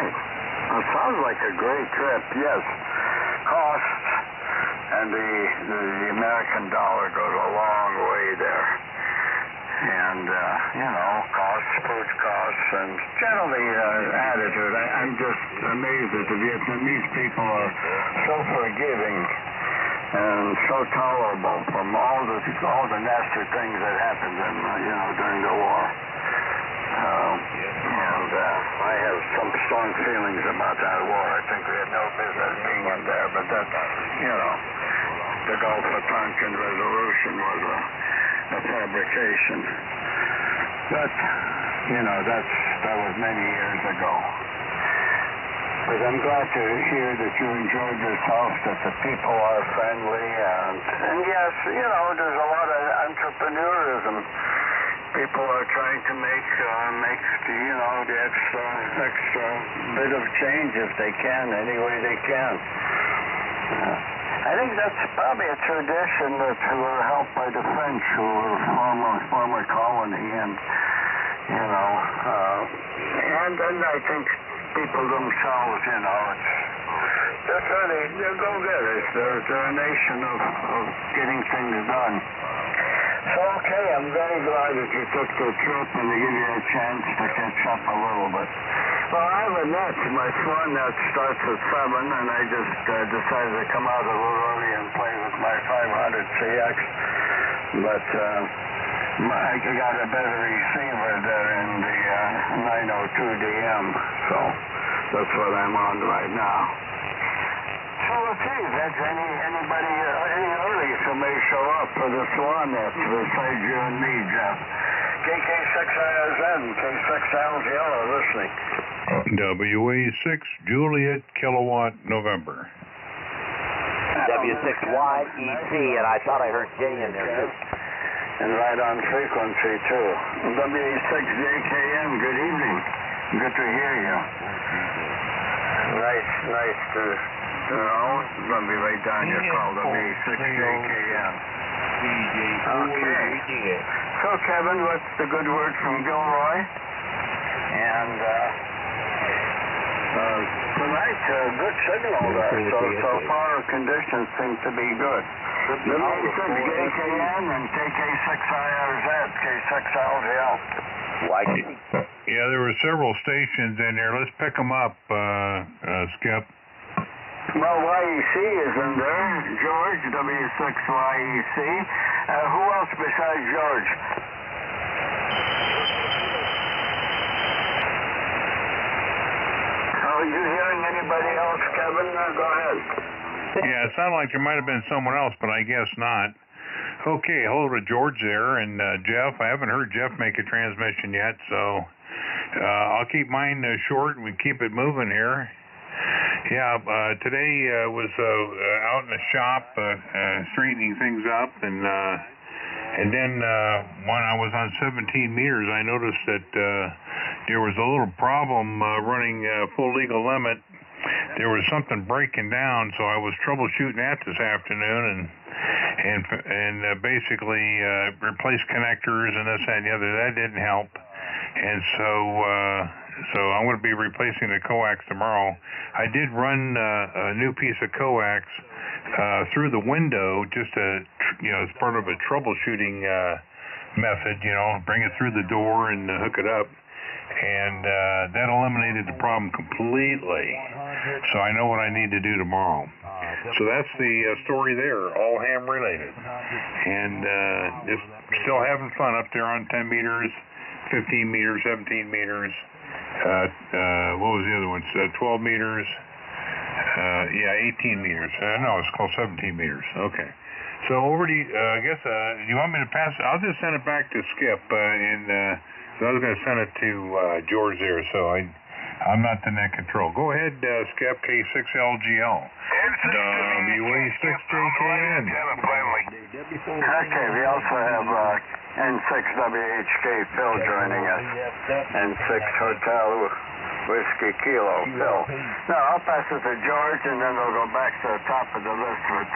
right. It sounds like a great trip, yes. Costs, and the American dollar goes a long way there. And, costs, food costs, and generally attitude. I'm just amazed that the Vietnamese people are so forgiving and so tolerable from all the nasty things that happened during the war. I have some strong feelings about that war. I think we had no business being in there, but that's, the Gulf of Tonkin resolution was a fabrication. But, that was many years ago. But I'm glad to hear that you enjoyed yourself, that the people are friendly, and yes, there's a lot of entrepreneurism. People are trying to make the extra bit of change if they can, any way they can. I think that's probably a tradition that were helped by the French, who were former colony, and I think people themselves, they're go-getters. They're a nation of getting things done. So, okay, I'm very glad that you took the trip and to give you a chance to catch up a little bit. Well, I have a net. My Swan Net starts at 7, and I just decided to come out a little early and play with my 500 CX. But I got a better receiver there in the 902 DM, so that's what I'm on right now. So let's see, if there's anybody, any earlies who may show up for the Swan Net besides you and me, Jeff. KK6LGL and K6LGL are listening. WA6 Juliet Kilowatt November. W6YEC, and I thought I heard J in there too. And right on frequency too. WA6JKM, good evening. Good to hear you. Nice to it's going to be right down your call, WA6JKM. Okay. So Kevin, what's the good word from Gilroy? And tonight, good signal there. So far conditions seem to be good. WA6JKM and KK6IRZ, K6LGL. Yeah, there were several stations in there. Let's pick them up, Skip. Well, YEC is in there. George, W6YEC. Who else besides George? Are you hearing anybody else, Kevin? Go ahead. Yeah, it sounded like there might have been someone else, but I guess not. Okay, hello to George there, and Jeff. I haven't heard Jeff make a transmission yet, so I'll keep mine short and we keep it moving here. Yeah, today was out in the shop straightening things up, and then when I was on 17 meters, I noticed that there was a little problem running full legal limit. There was something breaking down, so I was troubleshooting that this afternoon, and basically replaced connectors and this and the other. That didn't help, and so I'm going to be replacing the coax tomorrow. I did run a new piece of coax through the window just to, as part of a troubleshooting method. Bring it through the door and hook it up. And that eliminated the problem completely. So I know what I need to do tomorrow. So that's the story there, all ham related. And just still having fun up there on 10 meters, 15 meters, 17 meters. What was the other one? 12 meters. 18 meters. No, it's called 17 meters. Okay. So over to you. I guess, do you want me to pass it? I'll just send it back to Skip so I was going to send it to George there, so I'm not the net control. Go ahead, Skip K6LGL. WA6JKN. Okay, we also have N6WHK Phil joining us. N6 Hotel Whiskey Kilo Phil. Now, I'll pass it to George, and then we'll go back to the top of the list with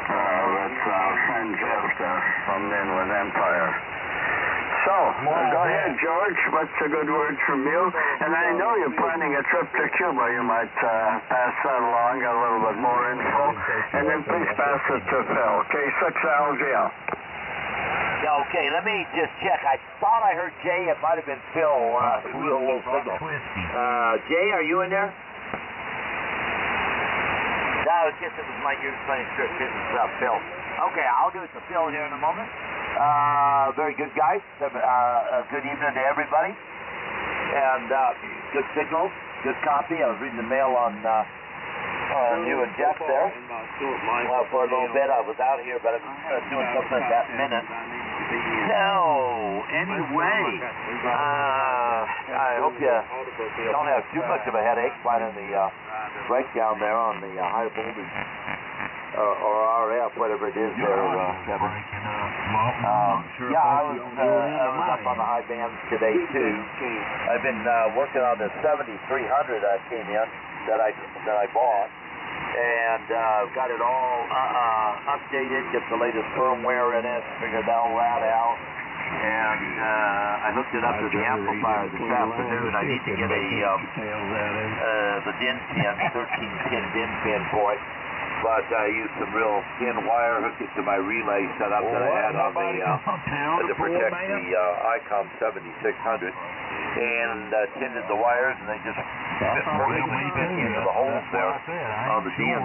our friend Jeff there from the Inland Empire. So, go ahead, George. What's a good word from you? And I know you're planning a trip to Cuba. You might pass that along, get a little bit more info. And then please pass it to Phil. K6LGL. Yeah, okay, let me just check. I thought I heard Jay. It might have been Phil. Real low signal. Jay, are you in there? No, it's just it was my ears playing strip. This is Phil. Okay, I'll do it to Phil here in a moment. Very good, guys. Good evening to everybody. And good signal, good copy. I was reading the mail on you and Jeff there. For a little bit, I was out here, but I was doing something at that minute. So, anyway, I hope you don't have too much of a headache finding the breakdown there on the high voltage or RF, whatever it is there, Kevin. Yeah, I was up on the high bands today too. I've been working on the 7300 I came in that I bought, and got it all updated, get the latest firmware in it, figured all that out, and I hooked it up to the amplifier this afternoon. I need to get the DIN pin, 13-pin DIN pin for it. But I used some real thin wire, hooked it to my relay setup that I had on the to protect the ICOM 7600, and tinned the wires, and they just fit into the holes there on the DIN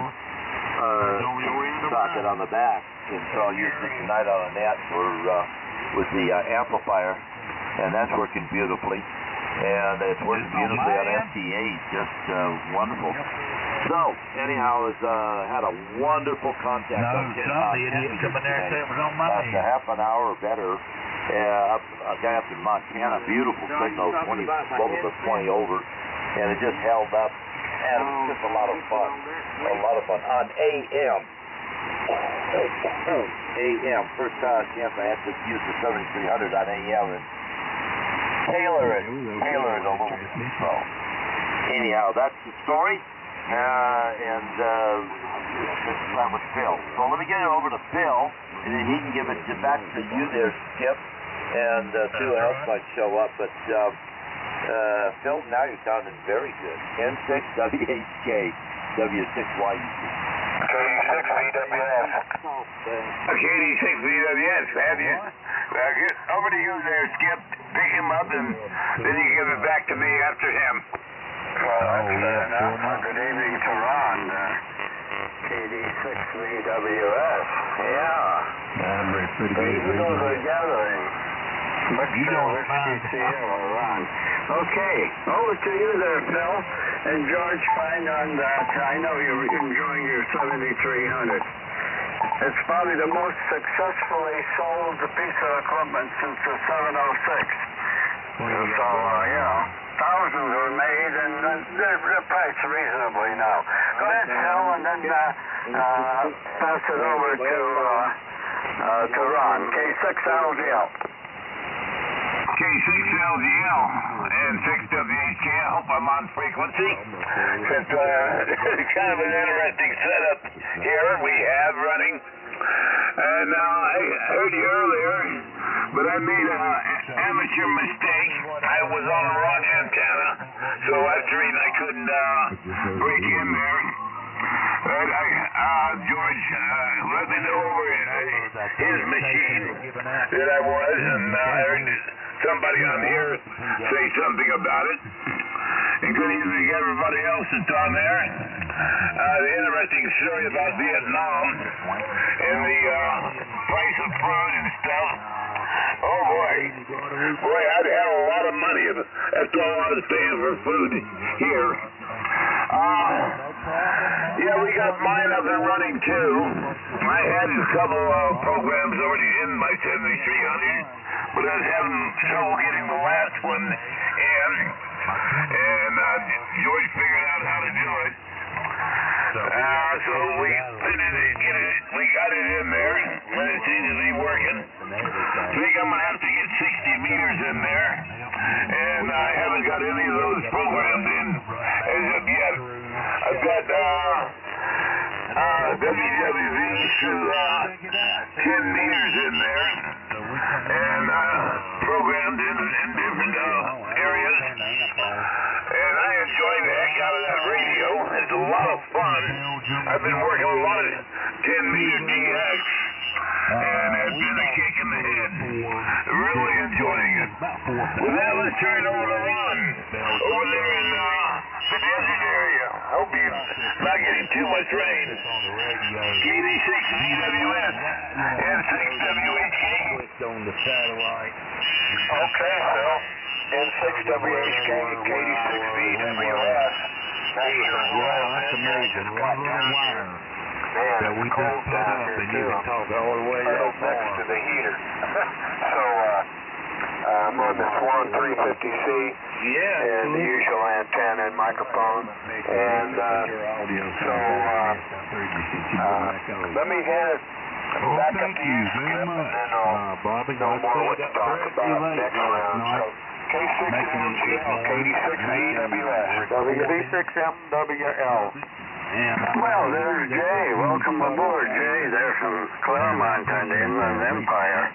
socket on the back. And so I'll use this tonight on a net with the amplifier, and that's working beautifully. And it's working beautifully on FTA, just wonderful. So, anyhow, had a wonderful contact on the idiot coming there and said it was on my hand. A half an hour or better. A guy up in Montana, beautiful signal, 20 over, and it just held up. And it was just a lot of fun. On AM. AM, first chance I had to use the 7300 on AM and tailor it a little bit. So, anyhow, that's the story. And this is with Phil. So let me get it over to Phil, and then he can give it back to you there, Skip, and see who else might show up. But Phil, now you're sounding very good. N6WHK, W6YUC. K6VWS. K6VWS, fabulous. Get over to you there, Skip. Pick him up, and then you give it back to me after him. Good evening to Ron. KD6VWS. Yeah. Pretty good. You know the gathering. You know Ron. Okay. Over to you there, Phil. And George, fine on that. I know you're enjoying your 7300. It's probably the most successfully sold piece of equipment since the 706. So, thousands were made, and they're priced reasonably now. Go ahead, Phil, and then pass it over to Ron. K6LGL. K6LGL and 6WHK. I hope I'm on frequency. It's kind of an interesting setup here we have running. And I heard you earlier, but I made an amateur mistake. I was on the wrong antenna, so that's the reason I couldn't break in there. George let me know over his machine that I was, and I heard somebody on here say something about it. And good evening to everybody else that's on there. The interesting story about Vietnam and the price of food and stuff. Oh boy, I'd have a lot of money after all I was paying for food here. Yeah, we got mine up and running too. I had a couple programs already in my 7300, but I was having trouble getting the last one in, and George figured out how to do it. So we got it in there, and it seems to be working. I think I'm gonna have to get 60 meters in there, and I haven't got any of those programmed in as of yet. I've got WWVs to 10 meters in there, and program Americas. And I enjoy the heck out of that radio. It's a lot of fun. I've been working with a lot of 10-meter DX, and it's been a kick in the head. Really enjoying it. With that, let's turn it over to Ron over there in the desert area. Hope he's not getting too much rain. KD6VWS and 6WHK. On the satellite. Okay, Phil. And 6WHK, KD6VWS. Wow, that's amazing. One little wire that we just set up, and you can talk all the way up next to the heater. So, I'm on the Swan 350C. Yeah. And the usual antenna and microphone. And, so, let me hand it back up to you, Skip, and then Bobby, know more what to talk about next round. So, K6LGL, KD6VWS, WB6MWL. Well, there's Jay. Welcome aboard, Jay. They're from Claremont and the Inland Empire.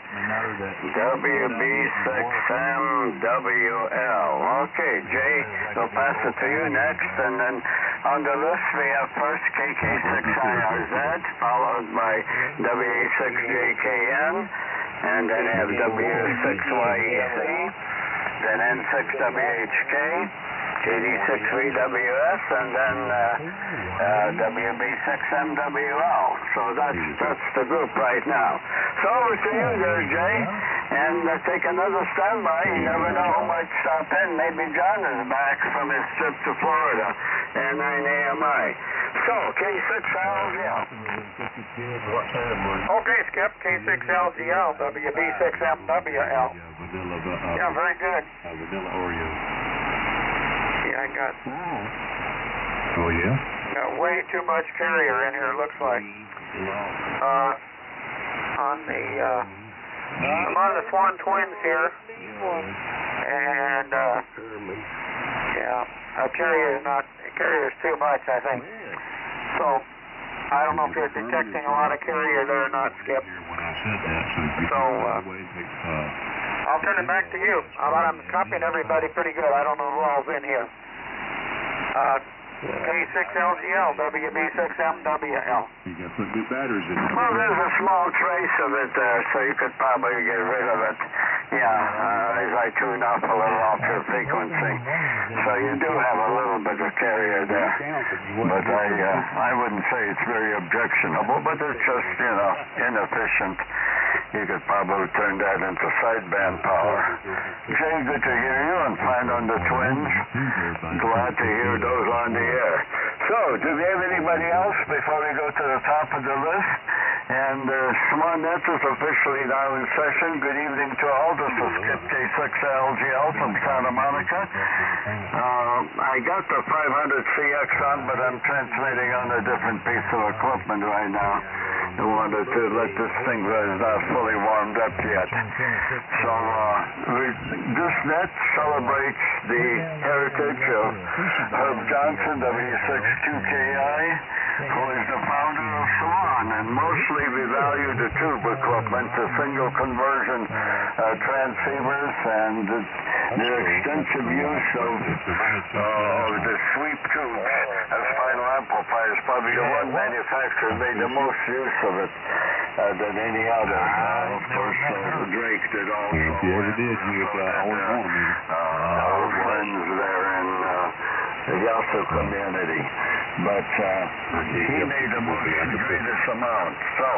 WB6MWL. Okay, Jay, we'll pass it to you next. And then on the list, we have first KK6IRZ, followed by WA6JKN, and then have W6YEC, then N6WHK, KD6VWS, and then WB6MWL. So that's the group right now. So over to you there, Jay. And take another standby. You never know who might stop in. Maybe John is back from his trip to Florida and 9 AMI. So, K6LGL. Okay, Skip. K6LGL, WB6MWL. Yeah, very good. Vanilla Oreo. Yeah, I got Oh, yeah? way too much carrier in here, looks like. I'm on the Swan Twins here. And, carrier's too much, I think. So, I don't know if you're detecting a lot of carrier there or not, Skip. So, I'll turn it back to you. I'm copying everybody pretty good. I don't know who all's in here. K6LGL, WB6MWL. You got to put new batteries in. Well, there's a small trace of it there, so you could probably get rid of it. Yeah, as I tune up a little off your frequency. So you do have a little bit of carrier there. But I wouldn't say it's very objectionable, but it's just, inefficient. You could probably turn that into sideband power. Jay, good to hear you, and fine on the Twins. Glad to hear those on the air. So, do we have anybody else before we go to the top of the list? And Swan Net is officially now in session. Good evening to all. This is Skip K6LGL from Santa Monica. I got the 500CX on, but I'm transmitting on a different piece of equipment right now. I wanted to let this thing not fully warmed up yet. So this net celebrates the heritage of Herb Johnson, W6QKI, who is the founder of Swan, and mostly we value the tube equipment, the single conversion transceivers, and the extensive use of the sweep tubes as final amplifiers. Probably the one manufacturer made the most use of it than any other. Of course, Drake did also. If you ever did, you would always want them. Our friends there in the Yasser community. But he made the most greatest amount. So,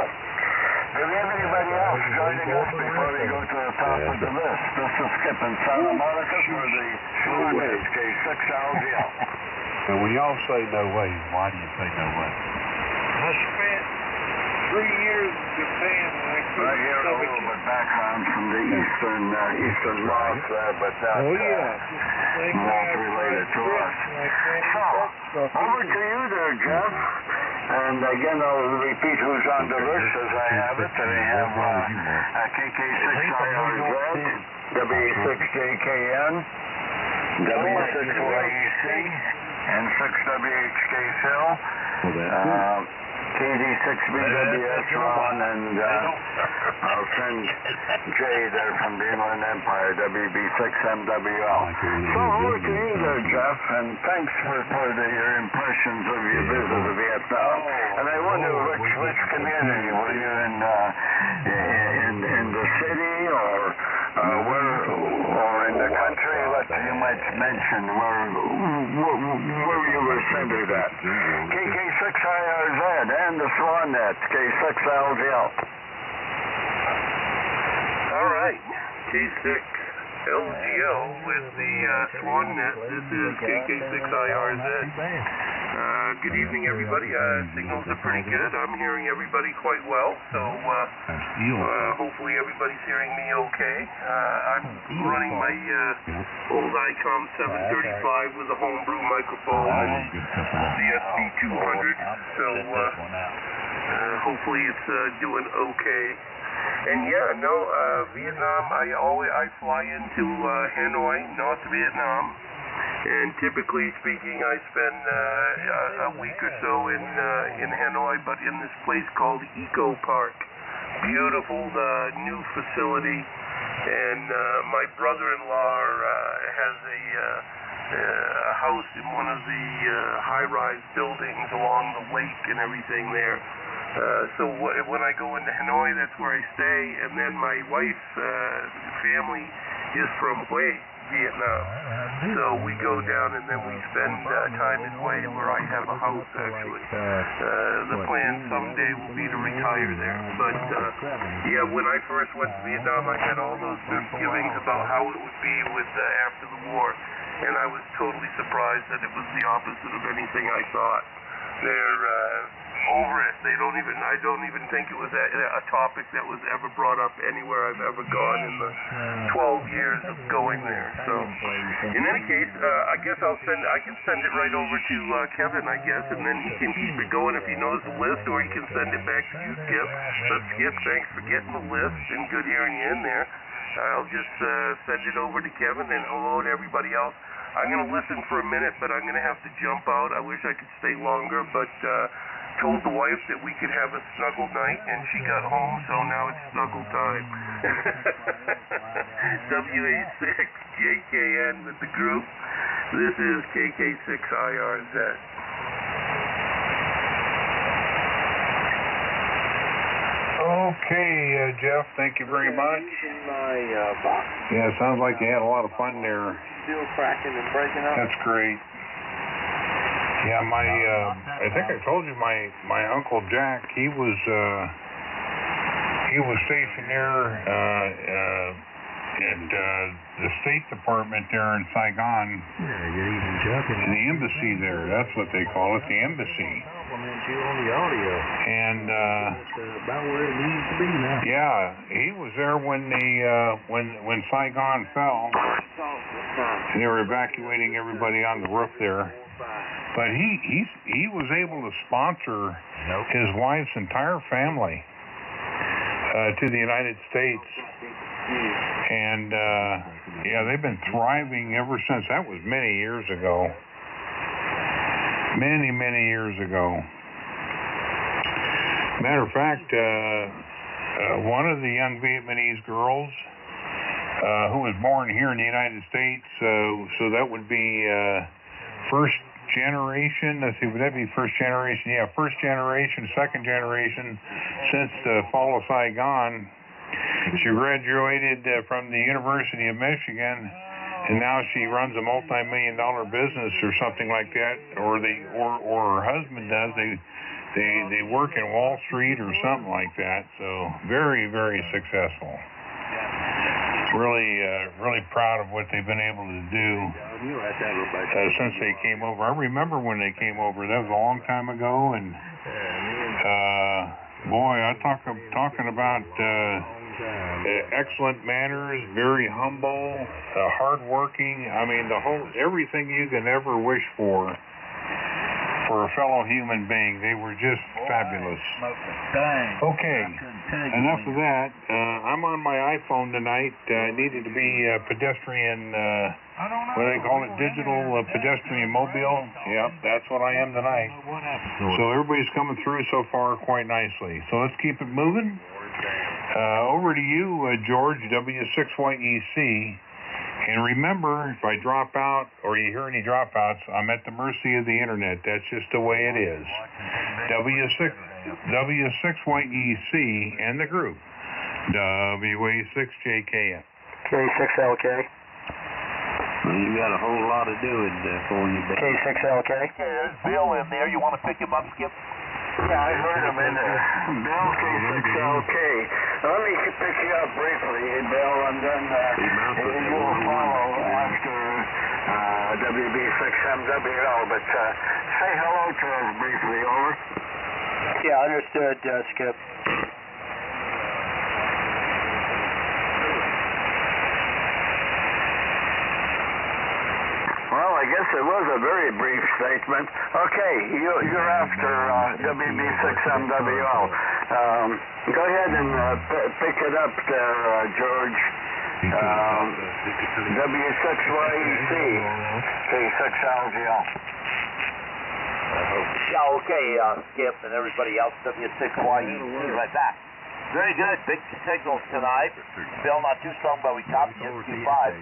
do we have anybody else joining us before we go to the top of the list? This is Skip in Santa Monica for the Swan Net K6LGL. And when y'all say no way, why do you say no way? I spent 3 years in Japan. I hear a little bit background from the eastern north there, but that's not related to us. So, over to you there, Jeff. And again, I'll repeat who's on the list as I have it. And I have KK6IRZ, W6JKN, W6YEC, and 6WHK Phil. KD6BWS Ron, and I'll send Jay there from the Inland Empire, WB6MWL. So over to you there, Jeff, and thanks for your impressions of your visit to Vietnam. And I wonder which community were you in the city or in the country? What you might mention where you were centered at. KK6IRZ and the Swan Net, K6LGL. All right, K6LGL with the Swan Net. This is KK6IRZ. Good evening, everybody. Signals are pretty good. I'm hearing everybody quite well, so hopefully everybody's hearing me okay. I'm running my old ICOM 735 with a homebrew microphone and the SP200, so hopefully it's doing okay. And Vietnam, I fly into Hanoi, North Vietnam. And typically speaking, I spend a week or so in Hanoi, but in this place called Eco Park. Beautiful new facility, and my brother-in-law has a house in one of the high-rise buildings along the lake and everything there. So when I go into Hanoi, that's where I stay, and then my wife's family is from Hue, Vietnam. So we go down and then we spend time in Hue, where I have a house actually. The plan someday will be to retire there. But when I first went to Vietnam, I had all those misgivings about how it would be with after the war, and I was totally surprised that it was the opposite of anything I thought. They're over it. I don't even think it was a topic that was ever brought up anywhere I've ever gone in the 12 years of going there. So, in any case, I guess I can send it right over to Kevin, I guess, and then he can keep it going if he knows the list, or he can send it back to you, Skip. But Skip, thanks for getting the list, and good hearing you in there. I'll just send it over to Kevin, and hello to everybody else. I'm going to listen for a minute, but I'm going to have to jump out. I wish I could stay longer, but told the wife that we could have a snuggle night, and she got home, so now it's snuggle time. WA6JKN with the group. This is KK6IRZ. Okay, Jeff, thank you very much. Yeah, sounds like you had a lot of fun there. Still cracking and breaking up. That's great. Yeah, I think I told you my Uncle Jack, he was stationed there at the State Department there in Saigon. The embassy there, that's what they call it, the embassy. And about where it needs to be now. yeah, he was there when when Saigon fell. And they were evacuating everybody on the roof there. But he was able to sponsor his wife's entire family to the United States, and they've been thriving ever since. That was many years ago. Many years ago. Matter of fact, one of the young Vietnamese girls who was born here in the United States, so that would be first generation. Let's see, would that be first generation? Yeah, first generation, second generation since the fall of Saigon. She graduated from the University of Michigan, and now she runs a multi-million-dollar business or something like that, or her husband does. They work in Wall Street or something like that. So very successful. Really proud of what they've been able to do since they came over. I remember when they came over. That was a long time ago, and boy, talking about excellent manners, very humble, hardworking. I mean, everything you can ever wish for a a fellow human being. They were just fabulous. Okay, enough of that. I'm on my iPhone tonight. Needed to be pedestrian, what do they call it, digital pedestrian mobile. Yep, that's what I am tonight. So everybody's coming through so far quite nicely. So let's keep it moving. Over to you, George, W6YEC. And remember, if I drop out or you hear any dropouts, I'm at the mercy of the internet. That's just the way it is. W6YEC and the group. WA6JKN. K6LK. Well, you got a whole lot of doing for you, baby. K6LK. There's Bill in there. You want to pick him up, Skip? Yeah, I heard him in there. Bill K6LK. Let me pick you up briefly, Bill, and then you will follow after WB6MWL. But say hello to us briefly, over. Yeah, understood, Skip. Well, I guess it was a very brief statement. Okay, you're after WB6MWL. Go ahead and pick it up there, George. W6YEC, K6LGL. Yeah, okay, Skip and everybody else, W6YEC, right back. Very good, big signals tonight. Bill, not too strong, but we copied you 2.5.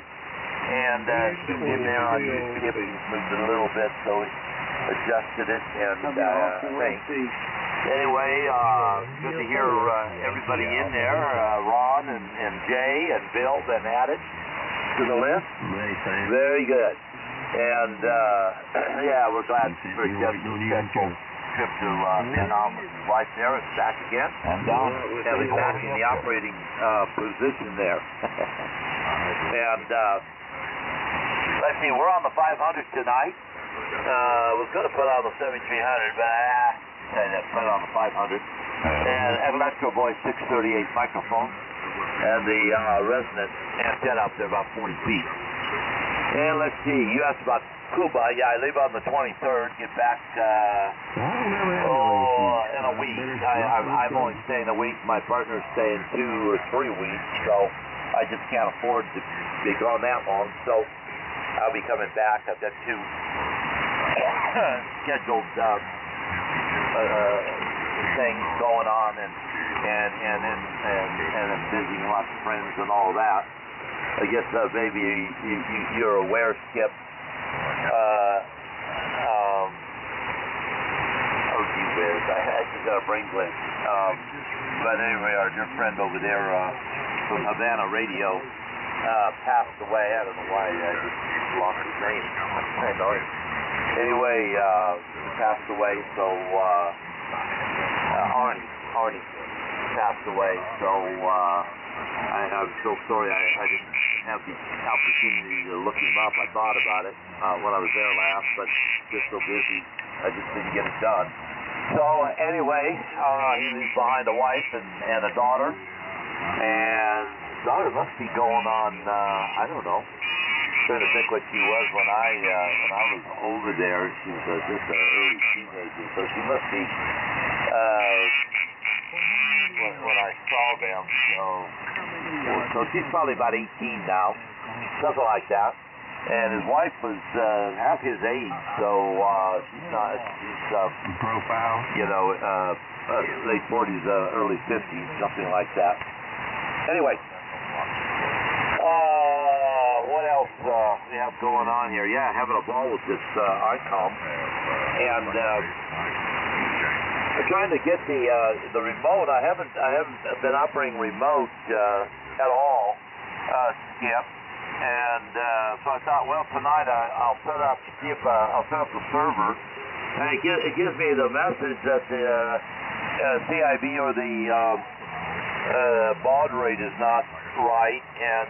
And zoomed in there on you, Skip, moved it a little bit, so it adjusted it, and thanks. Anyway, good to hear everybody in there. Ron and Jay and Bill been added to the list. Very good. And yeah, we're glad for a successful trip to Vietnam with his wife there. It's back again. And Kelly's back in the operating position there. And let's see, we're on the 500 tonight. Was going to put on the 7300, but put on the 500. And an Electro Voice 638 microphone. And the resonant antenna up there about 40 feet. And let's see, you asked about Cuba. Yeah, I leave on the 23rd, get back in a week. I'm only staying a week. My partner's staying 2 or 3 weeks, so I just can't afford to be gone that long. So I'll be coming back. I've got 2 scheduled things going on, and I'm visiting lots of friends and all that. I guess maybe you're aware, Skip. Oh, gee whiz, I just got a brain blank. But anyway, our dear friend over there from Havana Radio passed away. I don't know why I just lost his name. I know it. Anyway, passed away. So Arnie passed away. So I'm so sorry I didn't have the opportunity to look him up. I thought about it when I was there last, but just so busy, I just didn't get it done. So anyway, he was behind a wife and a daughter, and his daughter must be going on, I don't know, trying to think what she was when I was over there. She was just an early teenager, so she must be when I saw them. So she's probably about 18 now, something like that. And his wife was half his age, so she's profile, late 40s, early 50s, something like that. Anyway, what else we have going on here? Yeah, having a ball with this ICOM, and I'm trying to get the remote. I haven't been operating remote at all, Skip. And so I thought, well, tonight I'll set up the server, and it gives me the message that the CIB or the baud rate is not right, and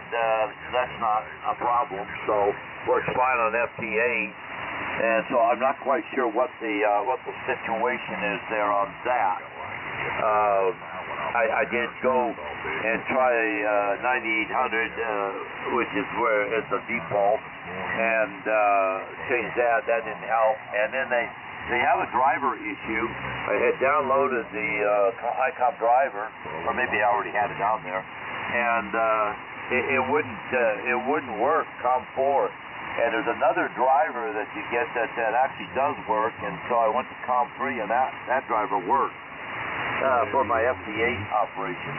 that's not a problem. So works fine on FT8, and so I'm not quite sure what the situation is there on that. I did go and try 9800, which is where it's a default, and change that. That didn't help. And then they have a driver issue. I had downloaded the HiCom driver, or maybe I already had it down there, and it wouldn't work, COM4. And there's another driver that you get that actually does work, and so I went to COM3, and that driver worked for my FD8 operation.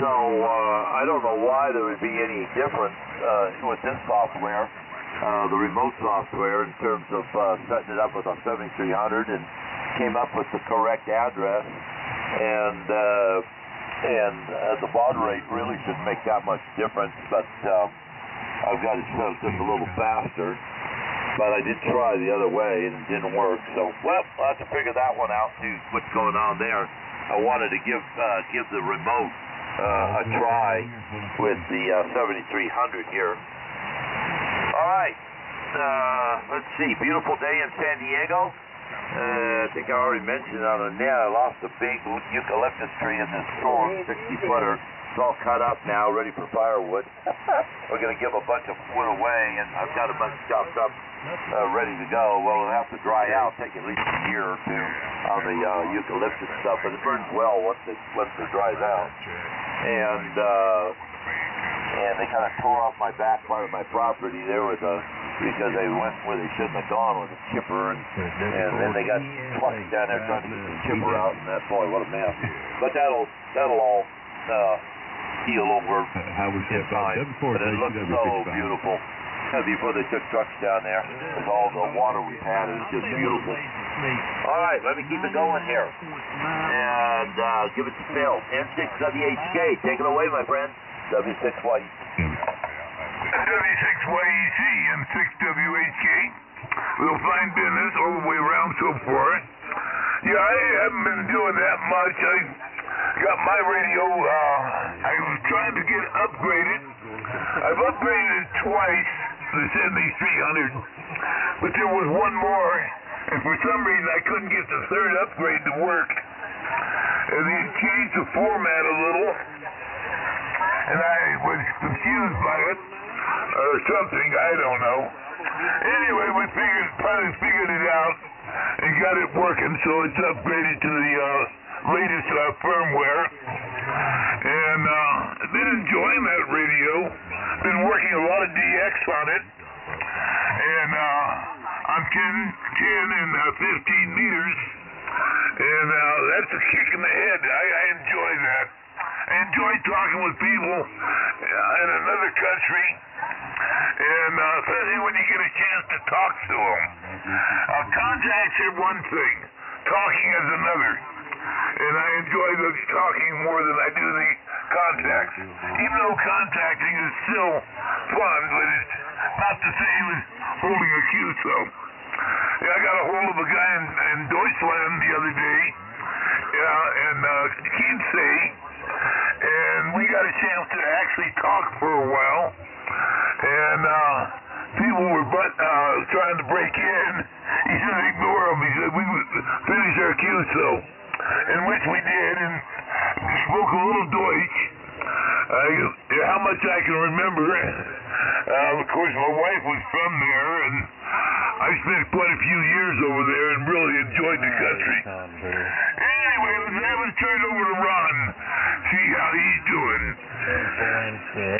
So I don't know why there would be any difference with this software, the remote software, in terms of setting it up with a 7300, and came up with the correct address, and the baud rate really shouldn't make that much difference, but I've got it set up just a little faster. But I did try the other way, and it didn't work. So, well, I'll have to figure that one out, see what's going on there. I wanted to give the remote a try with the 7300 here. All right. Let's see. Beautiful day in San Diego. I think I already mentioned on the net, I lost a big eucalyptus tree in this storm, 60-footer. It's all cut up now, ready for firewood. We're going to give a bunch of wood away, and I've got a bunch chopped up, ready to go. Well, it'll have to dry out, take at least a year or two on the eucalyptus stuff, but it burns well once it dries out. And they kind of tore up my back part of my property there with because they went where they shouldn't have gone with a chipper, and then they got trucks down there trying to get the chipper out, and that, boy, what a mess. But that'll all heal over in time, but it looks so beautiful. Before they took trucks down there, with all the water we've had, it's just beautiful. All right, let me keep it going here, and give it to Phil. N6WHK, take it away, my friend. W6Y. W6YEC and 6WHK. We'll find business all the way around so far. Yeah, I haven't been doing that much. I got my radio, I was trying to get upgraded. I've upgraded it twice, the 7300, but there was one more, and for some reason I couldn't get the third upgrade to work. And they changed the format a little, and I was confused by it, or something, I don't know. Anyway, we finally figured it out, and got it working, so it's upgraded to the latest firmware. And been enjoying that radio. Been working a lot of DX on it. And I'm 10 and 15 meters. And that's a kick in the head. I enjoy that. I enjoy talking with people in another country. And especially when you get a chance to talk to them. Contacts are one thing. Talking is another. And I enjoy the talking more than I do the contacts. Even though contacting is still fun, but it's not the same as holding a cue. So I got a hold of a guy in Deutschland the other day, and Kinsey, and we got a chance to actually talk for a while. And people were trying to break in. He said ignore them. He said we would finish our cue, so. In which we did, and spoke a little Deutsch. How much I can remember. Of course, my wife was from there, and I spent quite a few years over there and really enjoyed the country. Anyway, let's turn it over to Ron. See how he's doing.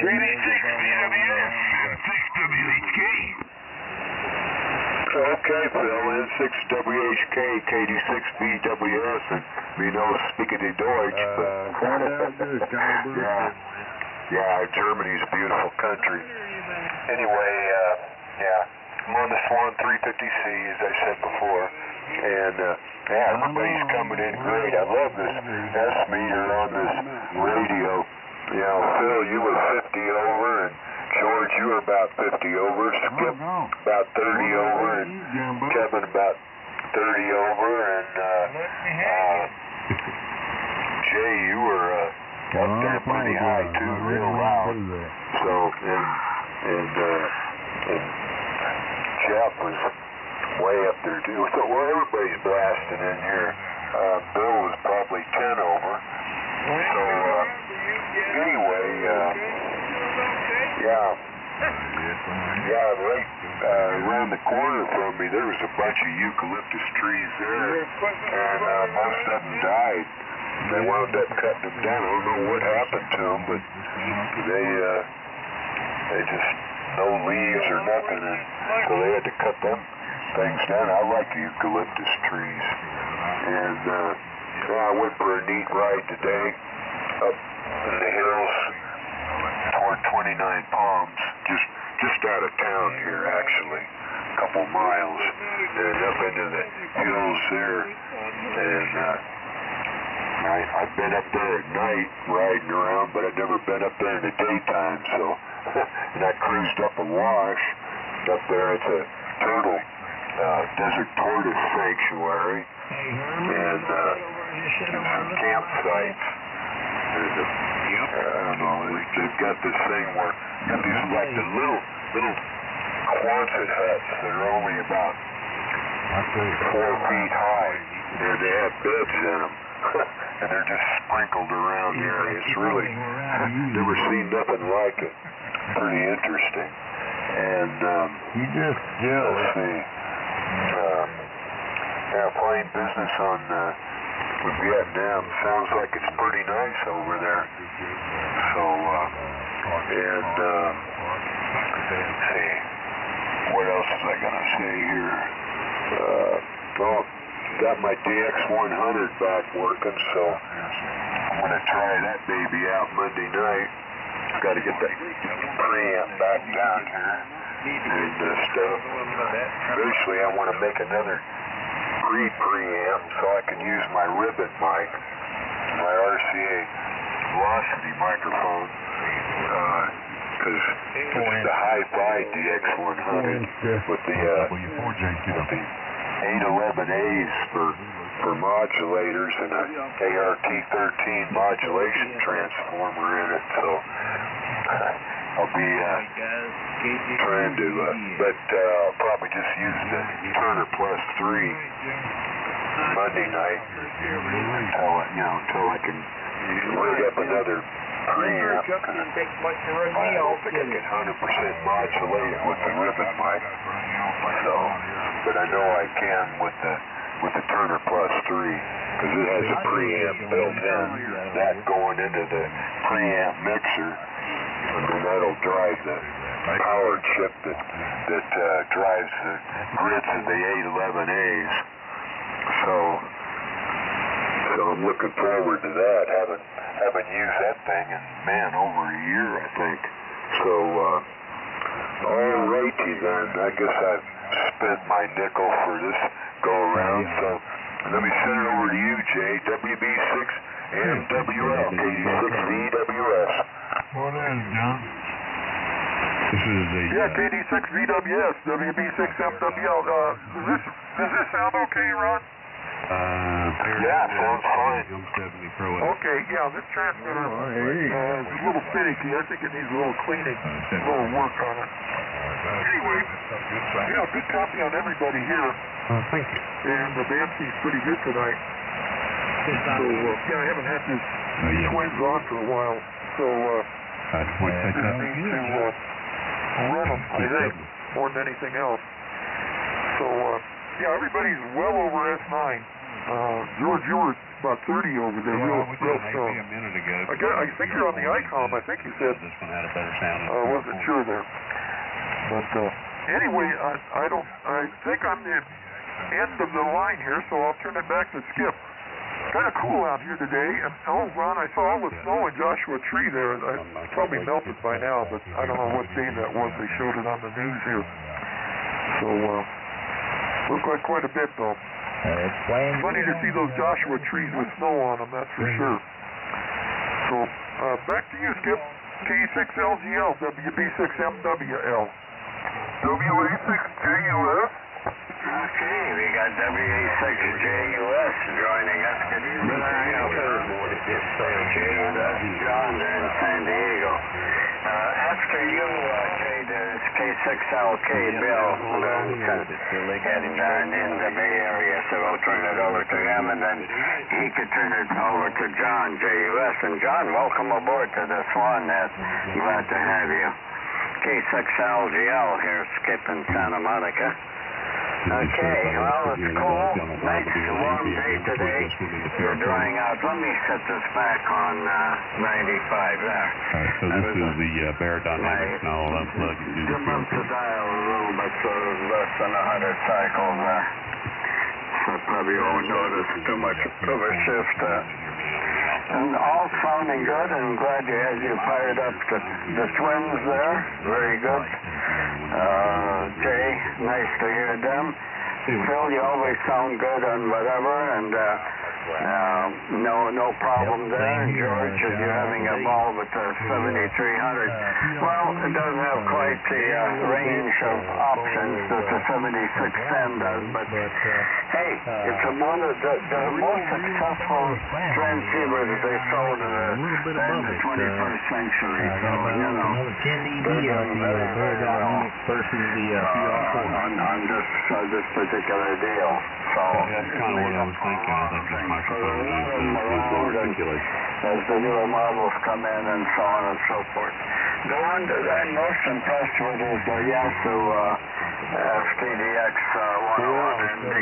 86 BWS and 6WHK. Okay, Phil, N6WHK, KD6BWS, and we know speaking in Deutsch, but yeah, Germany's a beautiful country. Anyway, I'm on the Swan 350C, as I said before, and everybody's coming in great. I love this S meter on this radio. You know, Phil, you were 50 over, and George, you were about 50 over, Skip about 30 over, and Kevin about 30 over, and Jay, you were up there pretty high too, real loud. So, and Jeff was way up there too. So, well, everybody's blasting in here. Bill was probably 10 over. So, anyway, yeah, Yeah, right around the corner from me, there was a bunch of eucalyptus trees there, and most of them died. They wound up cutting them down. I don't know what happened to them, but they just no leaves or nothing, and so they had to cut them things down. I like the eucalyptus trees, and I went for a neat ride today up in the hills toward 29 Palms, just out of town here, actually, a couple miles, and up into the hills there, and I've been up there at night riding around, but I've never been up there in the daytime, so, and I cruised up a wash up there. It's a turtle, desert tortoise sanctuary, and some campsites. There's a, I don't know, they've got this thing where, got these like the little Quonset huts that are only about 4 feet high, and they have beds in them. And they're just sprinkled around the area. It's really, never seen nothing like it. Pretty interesting. And, let's see, plain business on Vietnam. Sounds like it's pretty nice over there. So, and, let's see, what else was I going to say here? Got my DX100 back working, so I'm going to try that baby out Monday night. Got to get the preamp back down here and stuff. Eventually I want to make another preamp so I can use my ribbon mic, my RCA Velocity microphone, because it's the hi-fi DX100 with the 811As for modulators and a ART13 modulation transformer in it, so I'll be trying to, but I'll probably just use the Turner Plus 3 Monday night until I can rig up another preamp, because I don't think I can 100% modulate it with the ribbon mic, so, but I know I can with the Turner Plus 3, because it has a preamp built in, that going into the preamp mixer, and then that'll drive the power chip that drives the grids of the 811As. So I'm looking forward to that. Haven't used that thing in, man, over a year, I think. So, all righty then. I guess I've spent my nickel for this go around. So let me send it over to you, Jay. WB6MWL 86VWS. What is, John? This is the KD6VWS WB6MWL. Does this sound okay, Ron? Yeah, sounds fine. Okay, yeah, this transmitter is a little finicky. I think it needs a little cleaning, a little work on it. Anyway, good copy on everybody here. Thank you. And the band seems pretty good tonight. So, I haven't had these twins on for a while. So, I need to run them, I think, more than anything else. So, everybody's well over S9. George, you were about 30 over there, real strong. A minute ago. I think you're on the ICOM, I think you said. This one had a better sound. I wasn't sure there. But anyway, I think I'm the end of the line here, so I'll turn it back to Skip. Kind of cool out here today. And, Ron, I saw all the snow in Joshua Tree there. It's probably melted by now, but I don't know what day that was. They showed it on the news here. So, looked like quite a bit, though. It's funny to see those Joshua trees with snow on them, that's for sure. So, back to you, Skip. K6LGL, WB6MWL. WA6JUS. Okay, we got WA6JUS joining us. John there in San Diego. After you, Jay, there's K6LK Bill heading down in the Bay Area, so I'll turn it over to him, and then he could turn it over to John, JUS. And John, welcome aboard to the Swan Net. Glad to have you. K6LGL here, Skip in Santa Monica. Okay, well, it's cool. Nice warm day today. We're drying out. Let me set this back on 95 there. So this is the Bear Dynamics now. I'll unplug and do the dim up the dial a little bit so there's less than 100 cycles there. So probably won't notice too much of a shift. And all sounding good, and I'm glad you fired up the twins there. Very good. Jay, nice to hear them. Phil, you always sound good on whatever, and no problem there. And George, you're having a ball with the 7300. Well, it doesn't have quite the range of options that the 7610 does, but hey, it's one of the most successful transceivers that they sold in the 21st century. So, you know, 10 dB of the Bear Dynamics versus the PR4. On this particular deal. So that's kind of what I was thinking. I think this microphone is more articulate. As the newer models come in and so on and so forth. The one that I'm most impressed with is the Yasu FTDX 101ND. I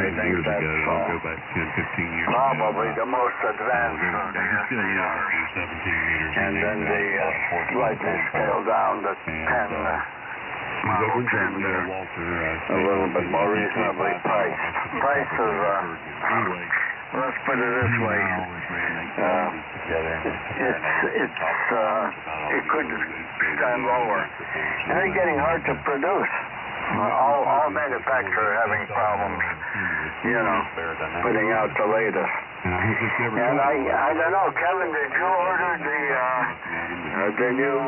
think that's I'll go back 10, 15 years probably the most advanced of the FTDX. And then the slightly scaled down to 10. Model 10 there, a little bit more reasonably priced. Prices, let's put it this way, it could stand lower. And they're getting hard to produce. All manufacturers are having problems, you know, putting out the latest. And I don't know, Kevin, did you order the new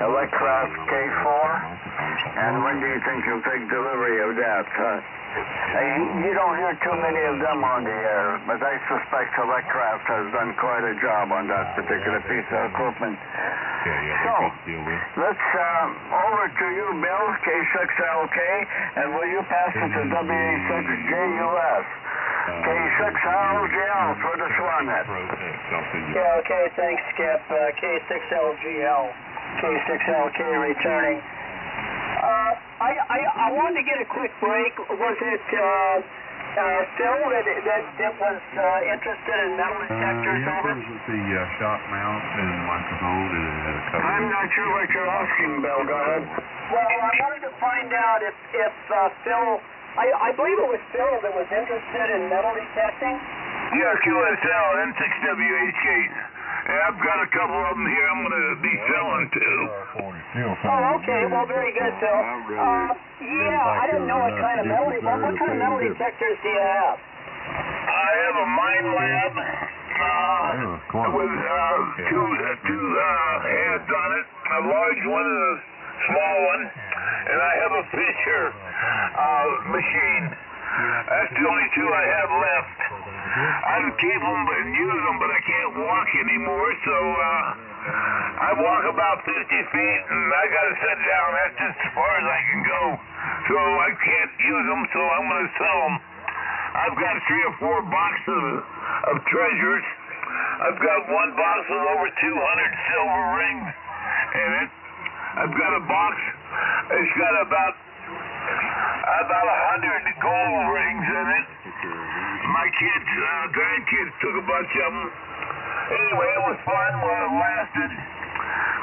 Electraf K4? And when do you think you'll take delivery of that? You don't hear too many of them on the air, but I suspect Electraf has done quite a job on that particular piece of equipment. So, let's over to you, Bill, K6LK, and will you pass it to WA6JUS? K6LGL for the Swan Net. Yeah, okay, thanks, Skip. K6LGL, K6LK returning. I wanted to get a quick break. Was it Phil that was interested in metal detectors over? The shock mount and microphone, and it had a cover. I'm not sure what you're asking, Bill. Go ahead. Well, I wanted to find out if Phil, I believe it was Phil that was interested in metal detecting. Yeah, QSL, N6WHK. I've got a couple of them here I'm going to be selling too. Oh, okay. Well, very good, Phil. Yeah, I didn't know what kind of metal. What kind of metal detectors do you have? I have a Mind Lab with two heads on it, a large one and a small one, and I have a Fisher machine. That's the only two I have left. I can keep them and use them, but I can't walk anymore, so I walk about 50 feet, and I got to sit down. That's just as far as I can go. So I can't use them, so I'm going to sell them. I've got 3 or 4 boxes of treasures. I've got one box with over 200 silver rings in it. I've got a box that's got about 100 gold rings in it. My kids, grandkids took a bunch of them. Anyway, it was fun while it lasted.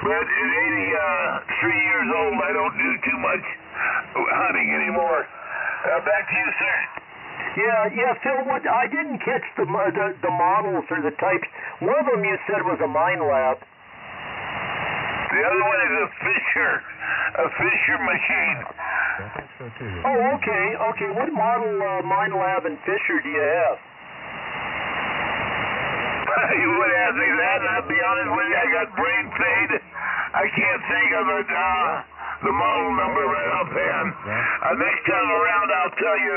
But at 83 years old, I don't do too much hunting anymore. Back to you, sir. Yeah, Phil. I didn't catch the models or the types. One of them you said was a Mind Lab. The other one is a Fisher machine. Oh, okay. What model Mind Lab and Fisher do you have? You would ask me that, and I'll be honest with you, I got brain fade. I can't think of it, the model number right offhand. Next time around, I'll tell you.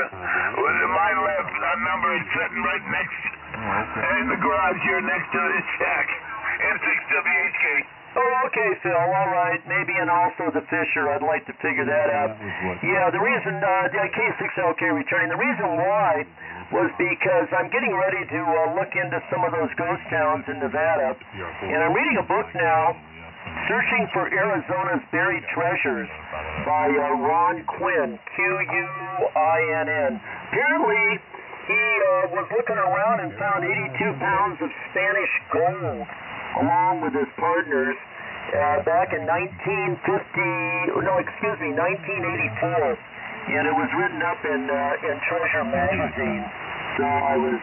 My left number is sitting right next in the garage here next to this shack. N6WHK. Oh, okay, Phil. All right. Maybe, and also the Fisher. I'd like to figure that out. Yeah, the reason, the K6LK returning, the reason why was because I'm getting ready to look into some of those ghost towns in Nevada. And I'm reading a book now Searching for Arizona's Buried Treasures by Ron Quinn, Quinn. Apparently, he was looking around and found 82 pounds of Spanish gold along with his partners back in 1984. And it was written up in Treasure magazine. So I was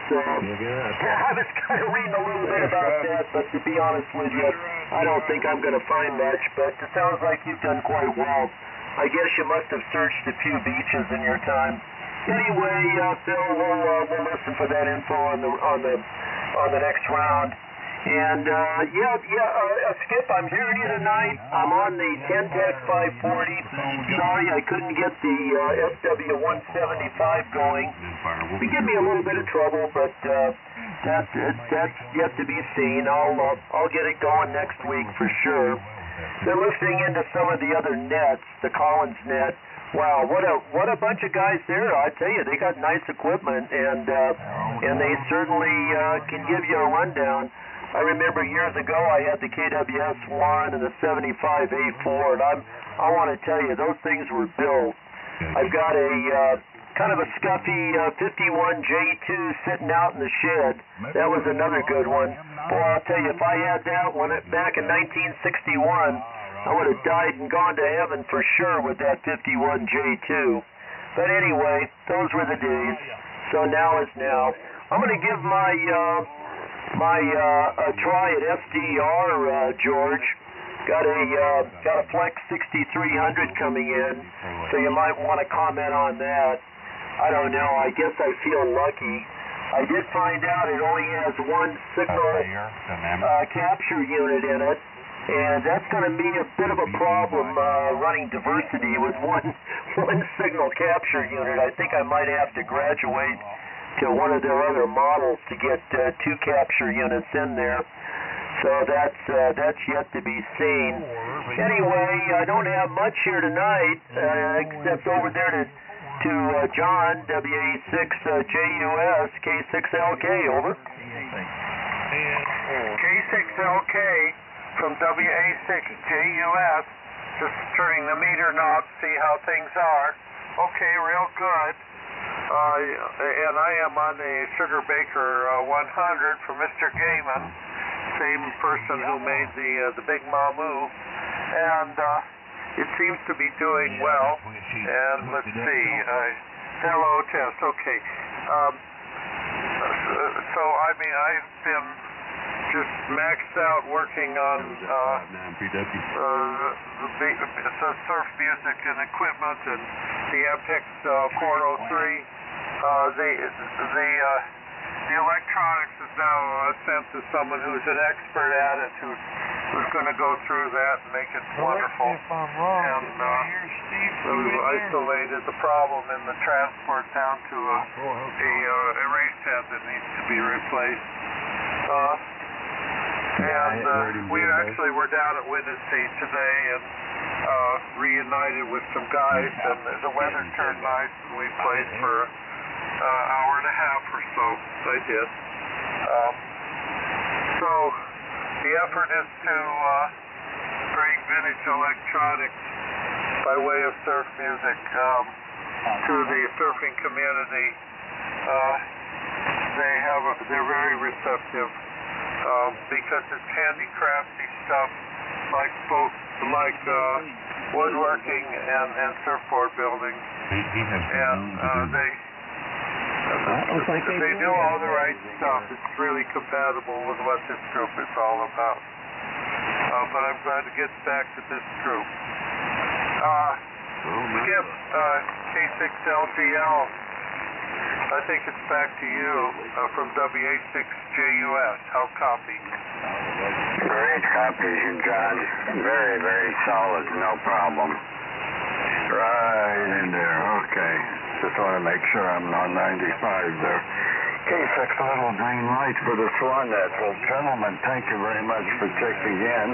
kind of reading a little bit about that, but to be honest with you, I don't think I'm going to find much, but it sounds like you've done quite well. I guess you must have searched a few beaches in your time. Anyway, Phil, we'll listen for that info on the next round. And Skip, I'm hearing you tonight. I'm on the 10-Tech 540. Sorry I couldn't get the SW175 going. It gave me a little bit of trouble, but that's yet to be seen. I'll get it going next week for sure. They're listening into some of the other nets, the Collins net. Wow, what a bunch of guys there! I tell you, they got nice equipment, and they certainly can give you a rundown. I remember years ago I had the KWS Swan and the 75A4, and I want to tell you, those things were built. I've got a kind of a scuffy 51J2 sitting out in the shed. That was another good one. Boy, I'll tell you, if I had that one back in 1961, I would have died and gone to heaven for sure with that 51J2. But anyway, those were the days. So now is now. I'm going to give my try at SDR, George. Got a Flex 6300 coming in, so you might want to comment on that. I don't know. I guess I feel lucky. I did find out it only has one signal capture unit in it, and that's going to be a bit of a problem running diversity with one signal capture unit. I think I might have to graduate to one of their other models to get two capture units in there. So that's yet to be seen. Anyway, I don't have much here tonight except over there to John, WA6JUS, K6LK, over. K6LK from WA6JUS, just turning the meter knob to see how things are. Okay, real good. And I am on the Sugar Baker 100 for Mr. Gaiman, same person who made the Big Mamu, and it seems to be doing well. And let's see, hello test. Okay. So I mean, I've been just maxed out working on the surf music and equipment and the Apex 403. The electronics is now sent to someone who's an expert at it, who's going to go through that and make it wonderful. And we've isolated the problem in the transport down to a erase head that needs to be replaced. We actually were down at Witness Seat today and reunited with some guys, and the weather turned nice, and we played for hour and a half or so. I did. So the effort is to bring vintage electronics by way of surf music to the surfing community. They're very receptive because it's handicrafty stuff like woodworking and surfboard building. They do all the right stuff. It's really compatible with what this group is all about. But I'm glad to get back to this group. Skip, K6LGL, I think it's back to you from WA6JUS. How copy? Great copy, John. Very, very solid. No problem. Right in there. Okay. Just want to make sure I'm on 95 there. K6, little green light for the Swan Net. Well, gentlemen, thank you very much for checking in.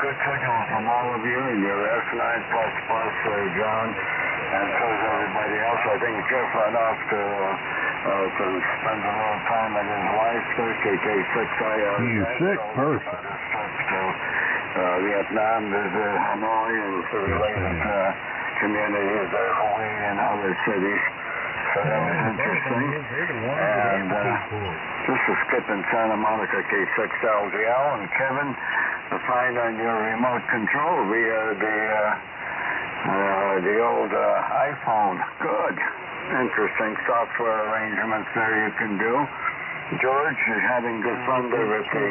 Good signal from all of you and your S9++, John, and so does everybody else. I think Jeff went off to spend a little time at his wife's KK6IR. You sick person. Vietnam, visit Hanoi and the related communities there, Hawaii and other cities. So that was interesting. And this is Skip in Santa Monica, K6LGL, and Kevin, the find on your remote control via the old iPhone. Good. Interesting software arrangements there you can do. George is having good fun there with the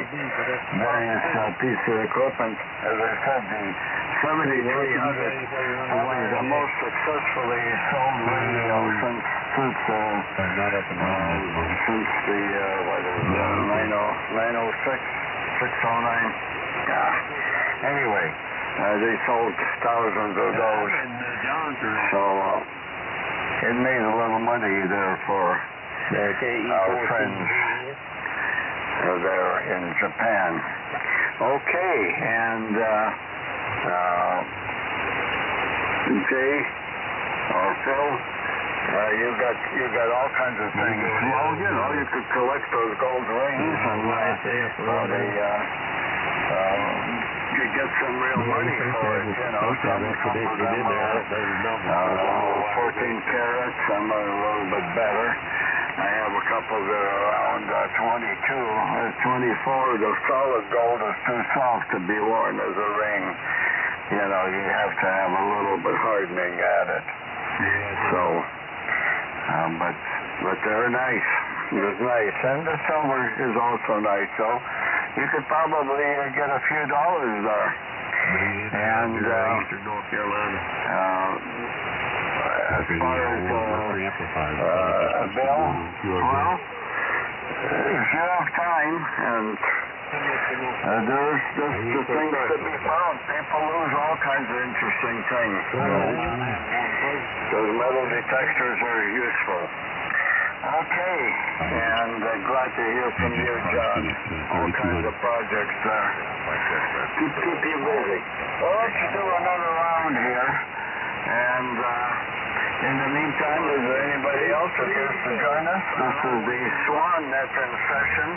various pieces of equipment. As I said, the 7300 was the most successfully sold radio since the 906, 609. Anyway, they sold thousands of those. So it made a little money there for our friends there in Japan. Okay, and Phil, you got all kinds of things. Well, you know, you could collect those gold rings and you get some real money for it, you know. Some of them are 14 carats, some are a little bit better. I have a couple that are around 22, 24. The solid gold is too soft to be worn as a ring. You know, you have to have a little bit hardening at it. So, but they're nice. It's nice, and the silver is also nice. So, you could probably get a few dollars there. And Eastern North Carolina. As far as Bill, well, if you have time, and there's the things to be found. People lose all kinds of interesting things. Those metal detectors are useful. Okay, and glad to hear from you, John. All kinds of projects there. Keep you busy. Well, let's do another round here. And in the meantime, is there anybody else that cares to join us? This is the Swan Net in session.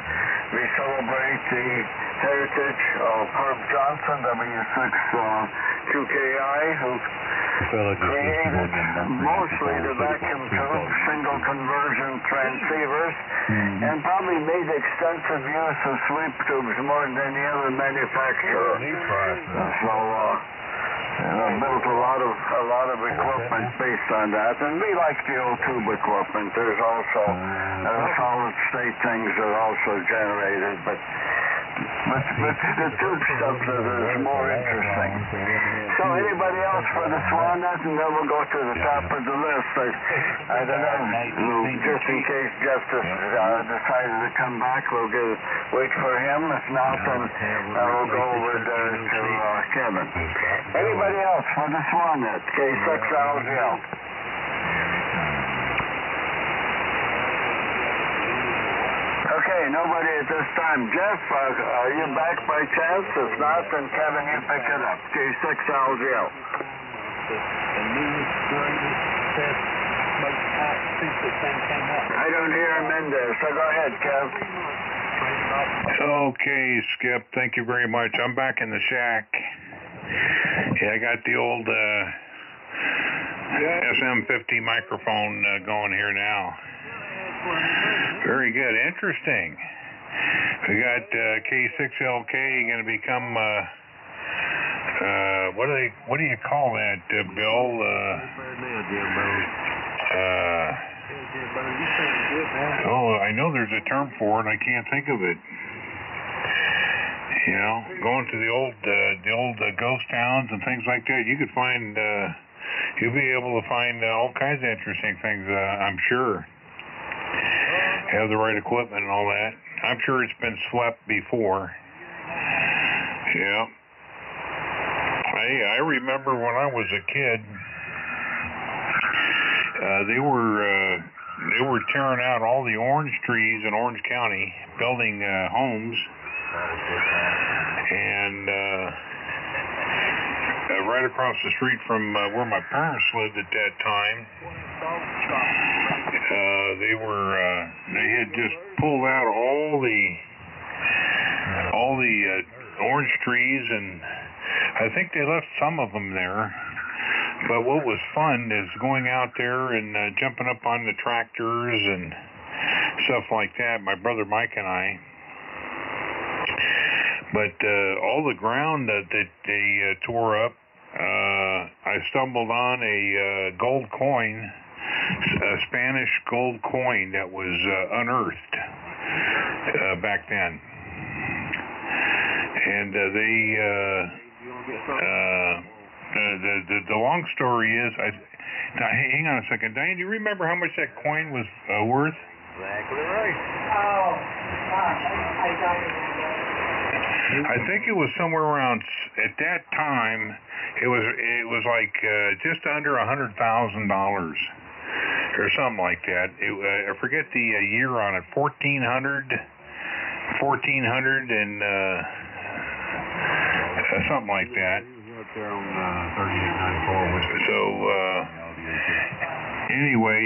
We celebrate the heritage of Herb Johnson, W6QKI, who created mostly the vacuum tube, single conversion transceivers, and probably made extensive use of sweep tubes more than any other manufacturer. So, built a lot of equipment based on that, and we like the old tube equipment. There's also solid state things that are also generated, but the tube stuff is more interesting. So anybody else for the Swan Net, and then we'll go to the top of the list. I don't know, just in case Justice decided to come back, we'll wait for him. If not, then we'll go over to Kevin. Anybody else for the Swan Net, K6LGL? Okay, nobody at this time. Jeff, are you back by chance? If not, then Kevin, you pick it up. K6LGL. I don't hear him in there, so go ahead, Kev. Okay, Skip, thank you very much. I'm back in the shack. Yeah, I got the old SM50 microphone going here now. Very good. Interesting. We got K6LK going to become what do you call that, Bill? I know there's a term for it. I can't think of it. You know, going to the old ghost towns and things like that, you could find you'll be able to find all kinds of interesting things. I'm sure. Have the right equipment and all that. I'm sure it's been swept before. Yeah. I remember when I was a kid, they were tearing out all the orange trees in Orange County, building homes, and right across the street from where my parents lived at that time, they had just pulled out all the orange trees and I think they left some of them there. But what was fun is going out there and jumping up on the tractors and stuff like that, my brother Mike and I. But all the ground that they tore up, I stumbled on a gold coin, a Spanish gold coin that was unearthed back then. And the long story is, now hang on a second, Diane, do you remember how much that coin was worth? Exactly right. Oh, gosh, I don't remember. I think it was somewhere around, at that time, it was like just under $100,000 or something like that. I forget the year on it, 1400 and something like that. There on 3894. So anyway,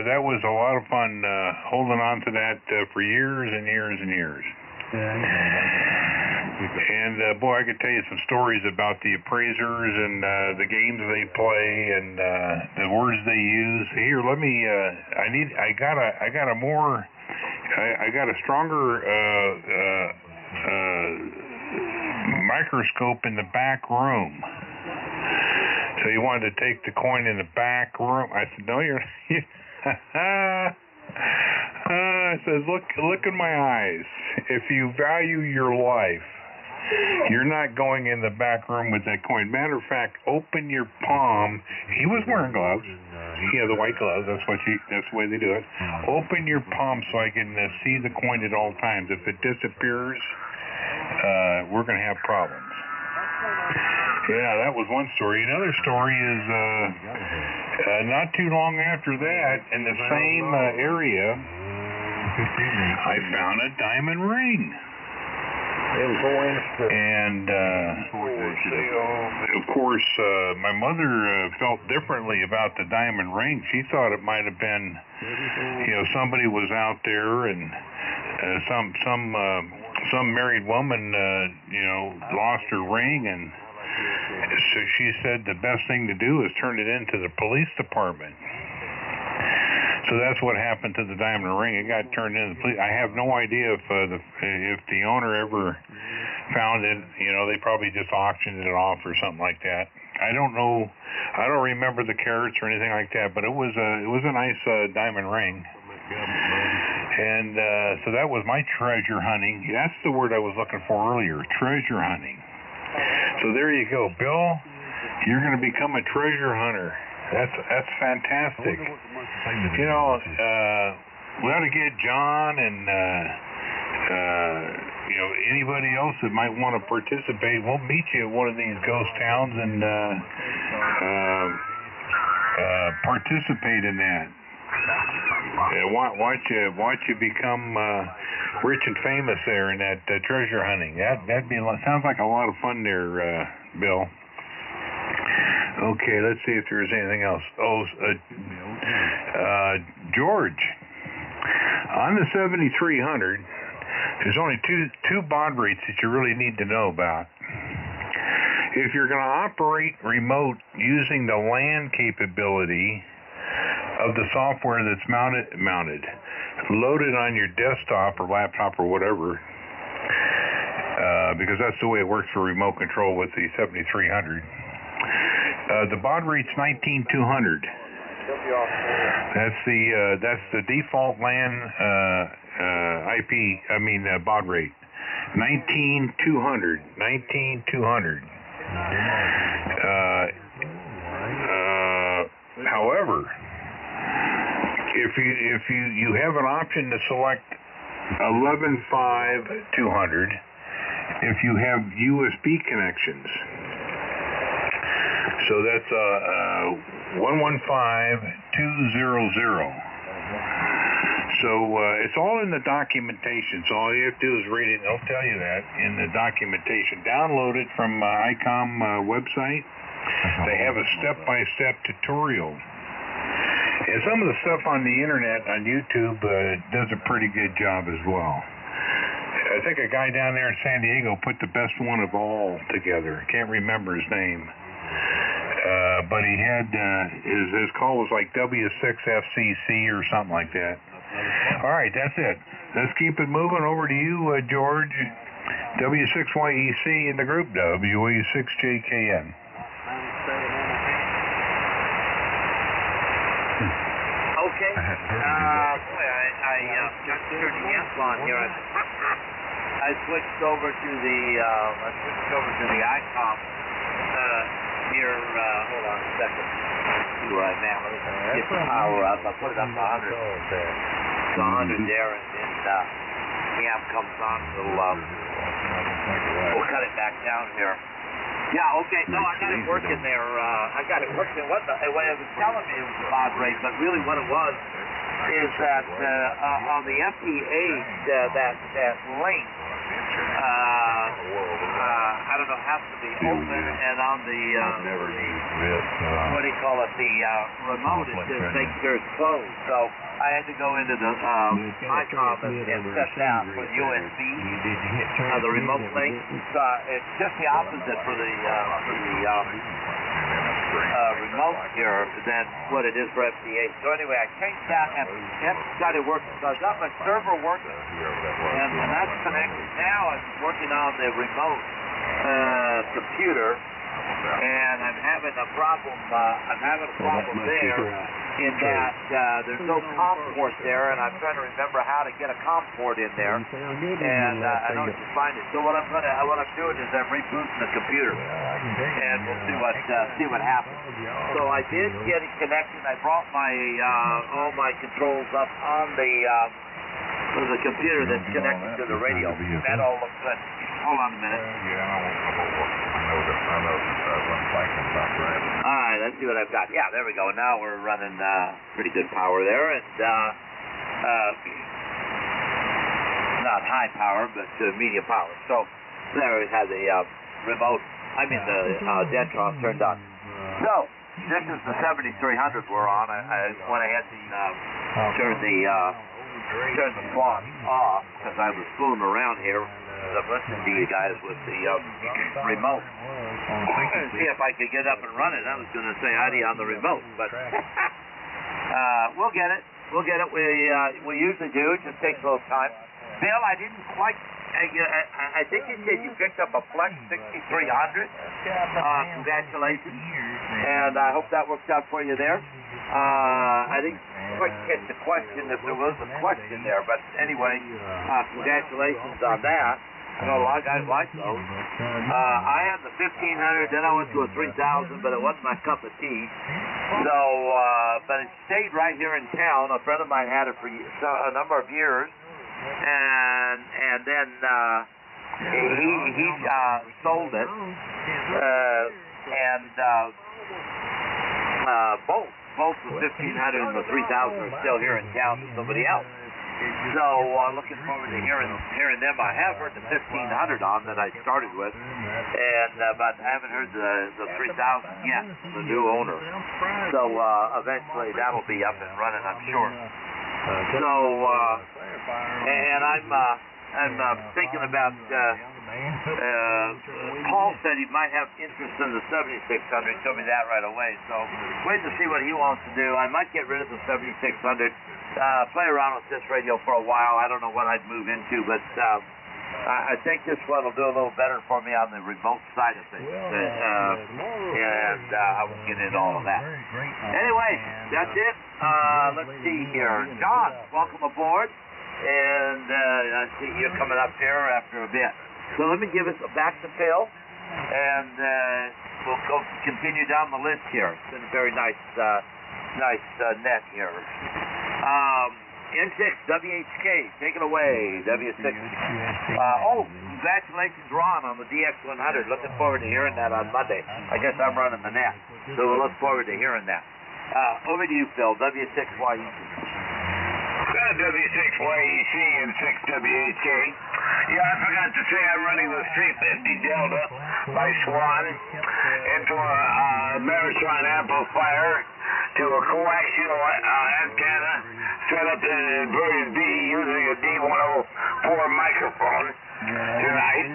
that was a lot of fun holding on to that for years and years and years. And boy, I could tell you some stories about the appraisers and the games they play and the words they use. Here, let me. I got a stronger microscope in the back room. So he wanted to take the coin in the back room. I said, no, you're. I says, look in my eyes. If you value your life, you're not going in the back room with that coin. Matter of fact, open your palm. He was wearing gloves. Yeah, the white gloves. That's the way they do it. Open your palm so I can see the coin at all times. If it disappears, we're going to have problems. Yeah, that was one story. Another story is not too long after that, in the same area, I found a diamond ring. And of course, my mother felt differently about the diamond ring. She thought it might have been, somebody was out there and some married woman, lost her ring, and so she said the best thing to do is turn it into the police department. So that's what happened to the diamond ring. It got turned into the police. I have no idea if the owner ever found it. They probably just auctioned it off or something like that. I don't know. I don't remember the carats or anything like that. But it was a nice diamond ring. And so that was my treasure hunting. That's the word I was looking for earlier. Treasure hunting. So there you go, Bill. You're going to become a treasure hunter. That's fantastic. We ought to get John and anybody else that might want to participate. We'll meet you at one of these ghost towns and participate in that. Watch you become rich and famous there in that treasure hunting. Sounds like a lot of fun there, Bill. Okay, let's see if there's anything else. George, on the 7300, there's only two baud rates that you really need to know about. If you're going to operate remote using the LAN capability of the software that's mounted, loaded on your desktop or laptop or whatever, because that's the way it works for remote control with the 7300. The baud rate's 19200. That's the default LAN baud rate. 19200. 19200. However, if you have an option to select 11.5.200 if you have USB connections. So that's 115.200. So it's all in the documentation. So all you have to do is read it. They'll tell you that in the documentation. Download it from ICOM website. They have a step-by-step tutorial. And some of the stuff on the internet, on YouTube, does a pretty good job as well. I think a guy down there in San Diego put the best one of all together. I can't remember his name. But he had, his call was like W6FCC or something like that. All right, that's it. Let's keep it moving. Over to you, George. W6YEC in the group, WE6JKN. Okay. Boy, I got to turn the amp on here. I switched over to the ICOM here. Hold on a second. See where I'm at. Let me get the power up. I put it up to 100. To 100 there, and then the amp comes on. So we'll cut it back down here. Yeah, okay. No, I got it working there. I got it working. What it was telling me it was a baud rate, but really what it was is that on the FT8, that link, I don't know, has to be open, and on the what do you call it, the remote, it just makes sure it's closed. So I had to go into the ICOM and set that for USB, the remote link. It's just the opposite for the remote here than what it is for FT8. So anyway, I changed that and it started working. So I've got my server working, and that's connected. Now I'm working on the remote computer, and I'm having a problem. There in that there's no COM port there, and I'm trying to remember how to get a COM port in there. And I don't find it. So what I'm doing is I'm rebooting the computer, and we'll see what happens. So I did get it connected. I brought my all my controls up on the computer that's connected to the radio. That all looks good. Hold on a minute. All right, let's see what I've got. Yeah, there we go. Now we're running pretty good power there, and not high power, but medium power. So there it has a remote. I mean the Dentron turned on. So this is the 7300 we're on. I went ahead and turned the Swan off because I was fooling around here. I'm listening to you guys with the remote. See if I could get up and running. I was going to say howdy on the remote, but we'll get it. We'll get it. We usually do. It just takes a little time. Bill, I didn't quite. I think you said you picked up a Flex 6300. Congratulations, and I hope that worked out for you there. I didn't quite catch the question if there was a question there, but anyway, congratulations on that. I know a lot of guys like those. I had the 1500, then I went to a 3000, but it wasn't my cup of tea. So, but it stayed right here in town. A friend of mine had it for a number of years, and then he sold it, and both the 1500 and the 3000 are still here in town with somebody else. So looking forward to hearing them. I have heard the 1500 on that I started with, and but I haven't heard the 3000 yet, the new owner. So eventually that'll be up and running, I'm sure. So and I'm thinking about. Paul said he might have interest in the 7600. Told me that right away. So wait to see what he wants to do. I might get rid of the 7600. Play around with this radio for a while. I don't know what I'd move into, but I think this one will do a little better for me on the remote side of things. And I will get into all of that. Anyway, that's it. Let's see here. John, welcome aboard. And I see you're coming up here after a bit. So let me give it back to Phil, and we'll continue down the list here. It's been a very nice net here. N6 WHK, take it away. W6. Congratulations, Ron, on the DX100. Looking forward to hearing that on Monday. I guess I'm running the net, so we'll look forward to hearing that. Over to you, Phil. W6YEC. W6YEC and 6WHK. Yeah, I forgot to say I'm running the 350 Delta by Swan into a Meritron amplifier to a coaxial antenna set up the inverted D using a D104 microphone tonight.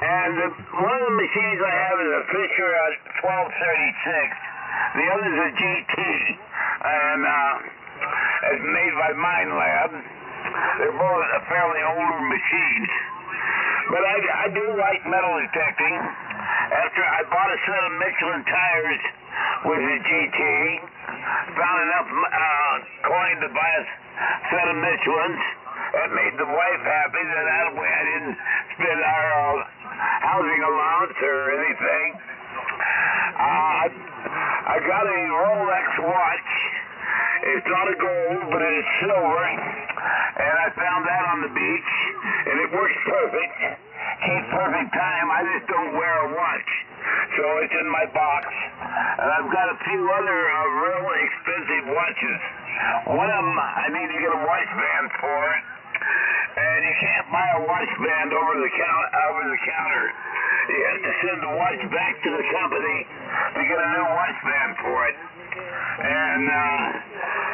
And one of the machines I have is a Fisher 1236. The other is a GT, and it's made by Mind Lab. They're both fairly older machines. But I do like metal detecting. After I bought a set of Michelin tires with the GT, found enough coin to buy a set of Michelins. That made the wife happy. That way I didn't spend our housing allowance or anything. I got a Rolex watch. It's not a gold, but it's silver. And I found that on the beach, and it works perfect. Keeps perfect time. I just don't wear a watch. So it's in my box. And I've got a few other real expensive watches. One of them, I need to get a watch band for it. And you can't buy a watch band over the counter. You have to send the watch back to the company to get a new watch band for it. And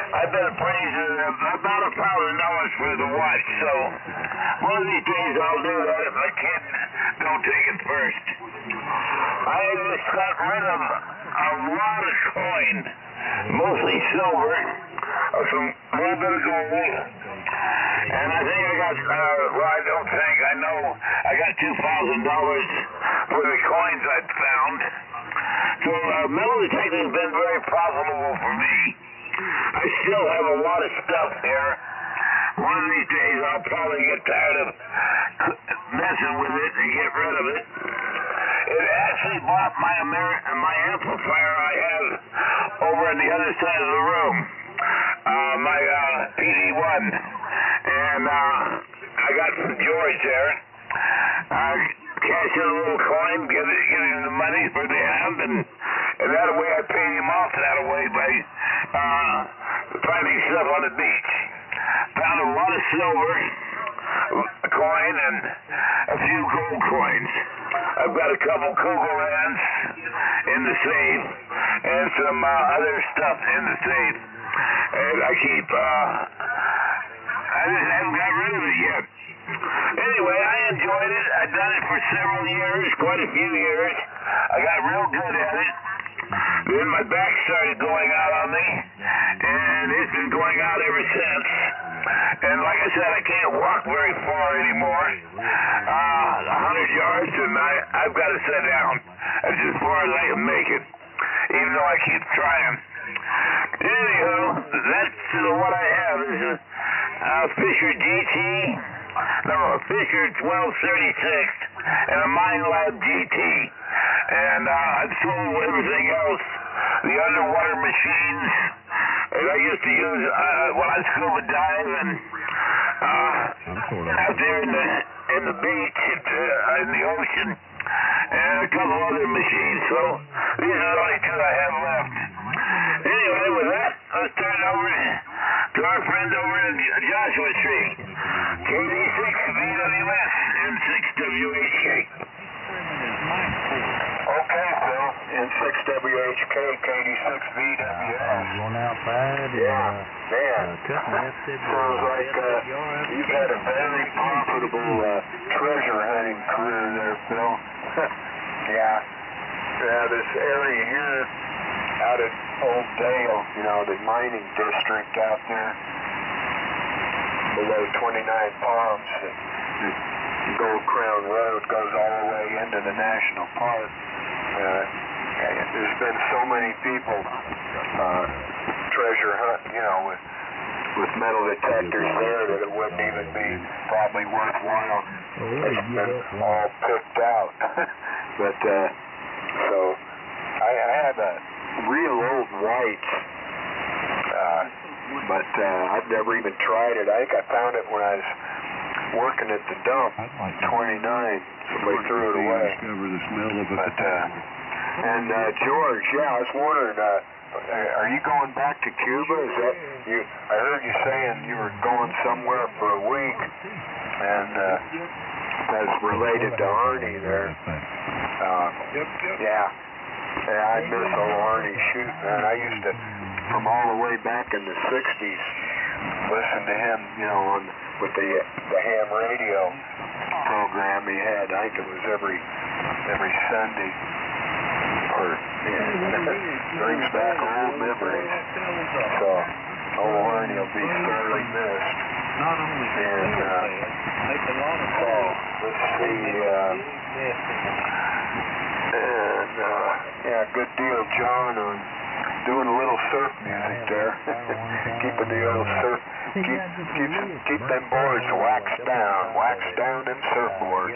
I've been appraised about $1,000 for the watch. So one of these days I'll do that. If I can't, don't take it first. I just got rid of a lot of coin, mostly silver, some little bit of gold. And I think I got, well, I don't think, I know I got $2,000 for the coins I'd found. So metal detecting has been very profitable for me. I still have a lot of stuff here. One of these days I'll probably get tired of messing with it and get rid of it. It actually bought my amplifier I have over on the other side of the room. My PD1. And I got some George there. Cash in a little coin, give him the money for the amp, and that way I paid him off that way by finding stuff on the beach. Found a lot of silver coin and a few gold coins. I've got a couple Kugelrands in the safe and some other stuff in the safe. And I keep, I just haven't got rid of it yet. Anyway, I enjoyed it. I've done it for several years, quite a few years. I got real good at it. Then my back started going out on me, and it's been going out ever since. And like I said, I can't walk very far anymore. 100 yards, and I've got to sit down. That's as far as I can make it, even though I keep trying. Anyhow, that's what I have. Is a Fisher GT, a Fisher 1236, and a Mind Lab GT. And I've sold everything else, the underwater machines, and I used to use when I scuba dive and out there in the beach, in the ocean, and a couple other machines. So these are the only two I have left. Anyway, with that, let's turn it over to our friend over in Joshua Tree, KD6VWS and 6WHK. Okay, Phil. N6WHK, KD6VWS. Going outside. Yeah, man. Sounds like you've had a very profitable treasure hunting career there, Phil. Yeah. Yeah, this area here out at Old Dale, you know, the mining district out there below 29 Palms, the Gold Crown Road goes all the way into the national park. There's been so many people treasure hunt, you know, with metal detectors there that it wouldn't even be probably worthwhile. It's been all picked out. But so I have a real old white, but I've never even tried it. I think I found it when I was working at the dump, 29. Somebody threw it away. But and George, yeah, I was wondering, are you going back to Cuba? Is that you? I heard you saying you were going somewhere for a week, and that's related to Arnie there. Yeah. Yeah, I miss old Arnie shooting, man. I used to, from all the way back in the 60s, listen to him, you know, with the ham radio program he had. I think it was every Sunday. Brings back old memories. So, Warren, he'll be sorely missed. And, let's see, yeah, good deal, John, on doing a little surf music there. Keeping the old surf, keep them boards waxed down them surfboards.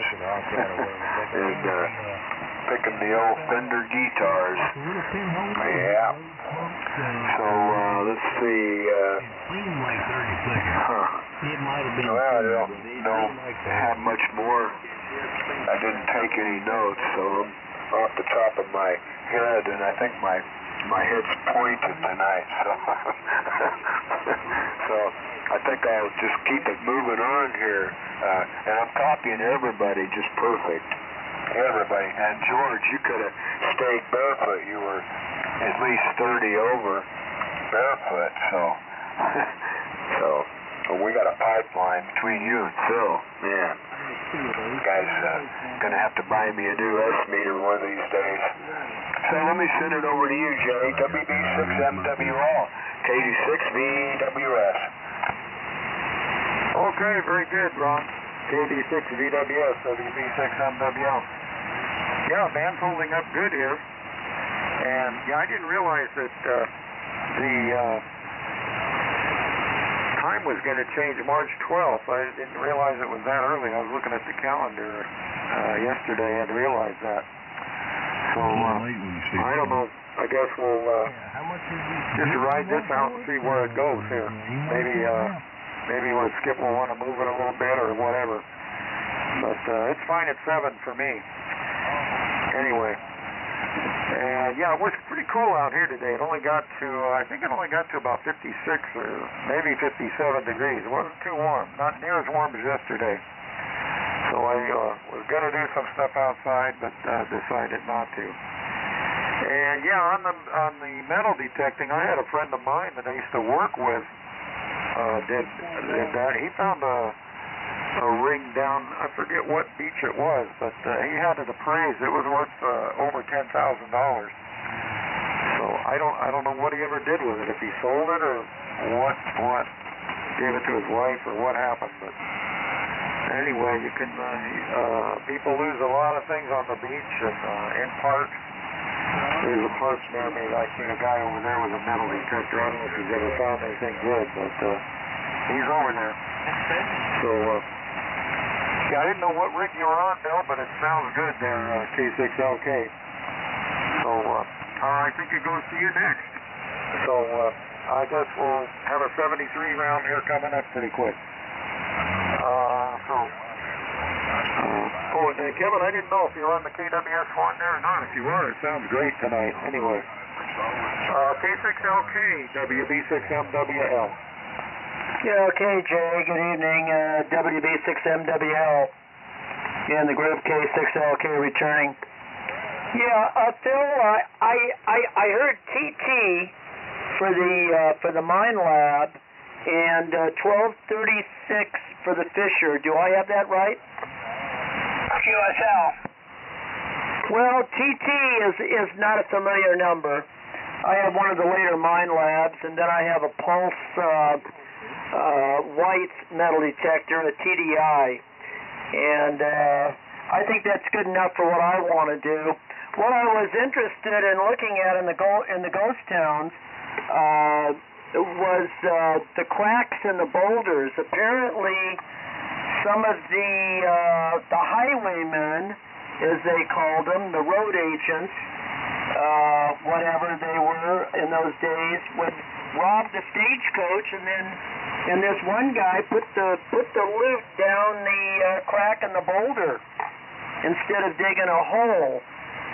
And, picking the old Fender guitars. Yeah. So, let's see, well, I don't have much more. I didn't take any notes, so I'm off the top of my head, and I think my head's pointed tonight, so so I think I'll just keep it moving on here, and I'm copying everybody just perfect. Everybody. And George, you could have stayed barefoot. You were at least 30 over barefoot, so we got a pipeline between you and Phil. Man, this guy's gonna have to buy me a new S meter one of these days. So let me send it over to you, Jay. WB6MWL, KD6VWS. Okay, very good, Ron. KD6VWS, WB6MWL. Yeah, band's holding up good here. And, yeah, I didn't realize that the time was going to change March 12th. I didn't realize it was that early. I was looking at the calendar yesterday. I had to realize that. So, I don't know. I guess we'll just ride this out and see where it goes here. Maybe Skip will want to move it a little bit or whatever. But it's fine at 7 for me. Anyway. And yeah, it was pretty cool out here today. It only got to, I think it only got to about 56 or maybe 57 degrees. It wasn't too warm. Not near as warm as yesterday. So I was going to do some stuff outside, but decided not to. And yeah, on the metal detecting, I had a friend of mine that I used to work with did that. He found a ring down, I forget what beach it was, but he had it appraised. It was worth over $10,000. So I don't know what he ever did with it, if he sold it or what gave it to his wife or what happened. But anyway, you can people lose a lot of things on the beach, and in parks. There's a park near me. I seen a guy over there with a metal detector. I don't know if he's ever found anything good, but he's over there. So, yeah, I didn't know what rig you were on, Bill, but it sounds good there, K6LK. So, I think it goes to you next. So, I guess we'll have a 73 round here coming up pretty quick. Oh, and Kevin, I didn't know if you were on the KWS Swan Net or not. If you are, it sounds great tonight. Anyway, K6LK, WB6MWL. Yeah, okay, Jay. Good evening, WB6MWL. And the group K6LK returning. Yeah, Phil, I heard TT for the mine lab and 1236 for the Fisher. Do I have that right? QSL. Well, TT is not a familiar number. I have one of the later mine labs, and then I have a pulse white metal detector, a TDI, and I think that's good enough for what I want to do. What I was interested in looking at in the ghost towns was the cracks in the boulders. Apparently, some of the highwaymen, as they called them, the road agents, whatever they were in those days, would rob the stagecoach, and this one guy put the loot down the crack in the boulder instead of digging a hole,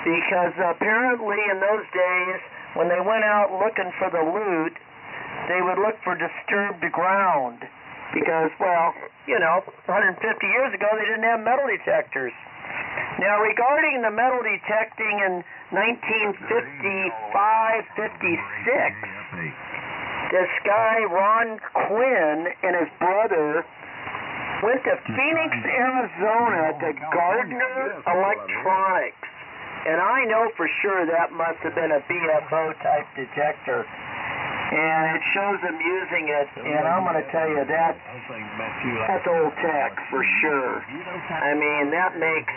because apparently in those days when they went out looking for the loot, they would look for disturbed ground. Because, well, 150 years ago, they didn't have metal detectors. Now, regarding the metal detecting in 1955-56, this guy, Ron Quinn, and his brother went to Phoenix, Arizona to Gardner Electronics. And I know for sure that must have been a BFO type detector. And it shows them using it, and I'm going to tell you that's old tech for sure. I mean, that makes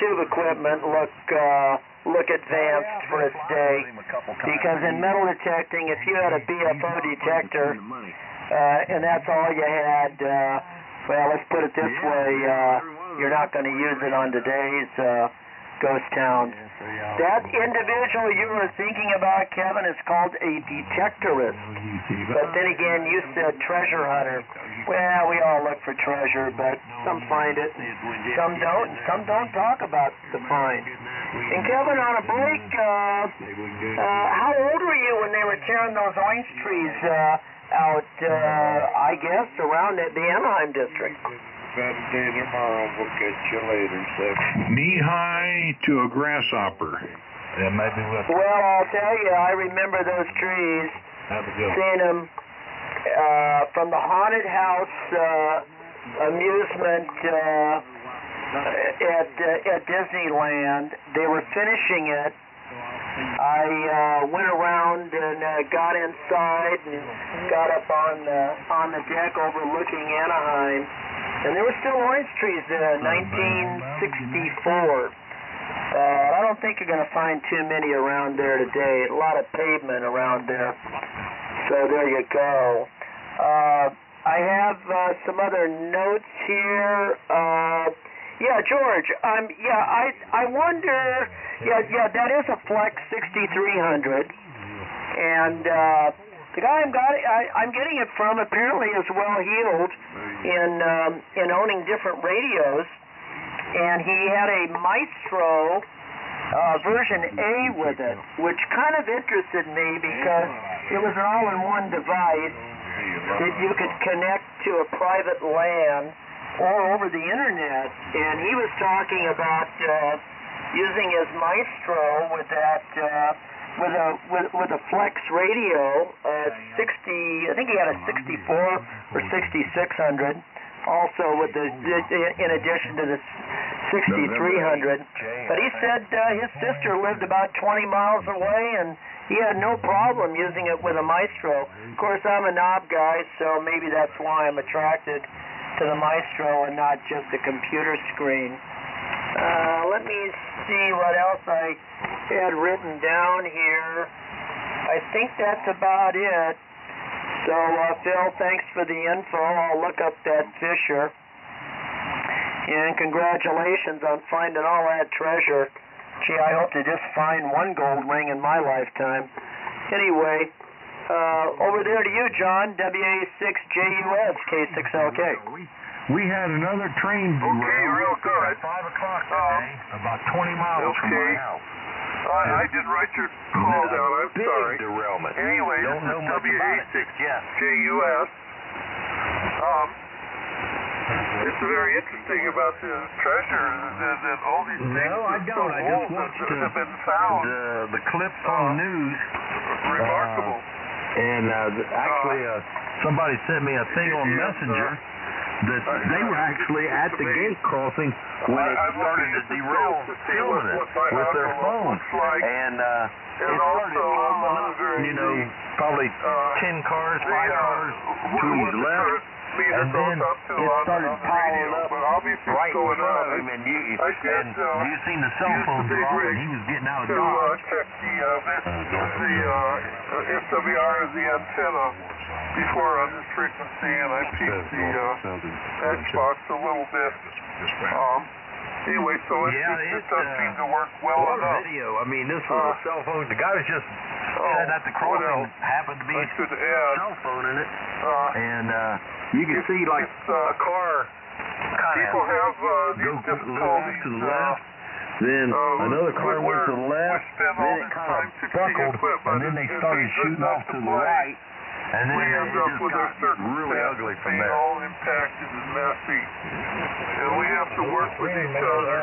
tube equipment look advanced for its day. Because in metal detecting, if you had a BFO detector and that's all you had, well, let's put it this way, you're not going to use it on today's ghost towns. That individual you were thinking about, Kevin, is called a detectorist. But then again, you said treasure hunter. Well, we all look for treasure, but some find it, some don't, and some don't talk about the find. And Kevin, on a break, how old were you when they were tearing those orange trees out, I guess, around the Anaheim district? Saturday tomorrow. We'll catch you later, sir. Knee high to a grasshopper. Yeah, maybe we'll... Well, I'll tell you, I remember those trees, seeing them from the haunted house amusement at Disneyland. They were finishing it. I went around and got inside and got up on the deck overlooking Anaheim. And there were still orange trees there in 1964. I don't think you're going to find too many around there today. A lot of pavement around there. So there you go. I have some other notes here. Yeah, George. I wonder. Yeah, that is a Flex 6300, and the guy I'm getting it from apparently is well heeled in owning different radios, and he had a Maestro version A with it, which kind of interested me because it was an all-in-one device that you could connect to a private LAN or over the internet, and he was talking about using his Maestro with that with a Flex radio, 60. I think he had a 64 or 6600. Also with in addition to the 6300. But he said his sister lived about 20 miles away, and he had no problem using it with a Maestro. Of course, I'm a knob guy, so maybe that's why I'm attracted to the Maestro and not just the computer screen. Let me see what else I had written down here. I think that's about it. So, Phil, thanks for the info. I'll look up that Fisher. And congratulations on finding all that treasure. Gee, I hope to just find one gold ring in my lifetime. Anyway, over there to you, John, WA6JUS K6LK. We had another train derail. Okay, real good. At 5 o'clock today, about 20 miles from my house. I didn't write your call down. I'm big sorry. Derailment. Anyway, Don't know much about it. WA6JUS. It's very interesting about the treasure that all these things I don't. I just watched have been found. the clips on the news. Remarkable. And actually, somebody sent me a thing on Messenger that they were actually at the gate crossing when it started to derail, filming it with their phone. And it started, probably 10 cars, 5 cars to his left. And then it started piling up right in front of him, and you seen the cell phone drop, and he was getting out of Dodge. Check the SWR is the antenna before on this frequency, and I peeked the Xbox a little bit. Anyway, so it does seem to work well enough. Video. I mean, this was a cell phone. The guy was just sitting at the crossing, happened to be a cell phone in it, and you can see like a car kind of people have these go difficulties to the left, then another car went to the left, then it kind of buckled, and then they started shooting off to the right, and then it just got really ugly from there. All impacted and messy, and we have to work with each other.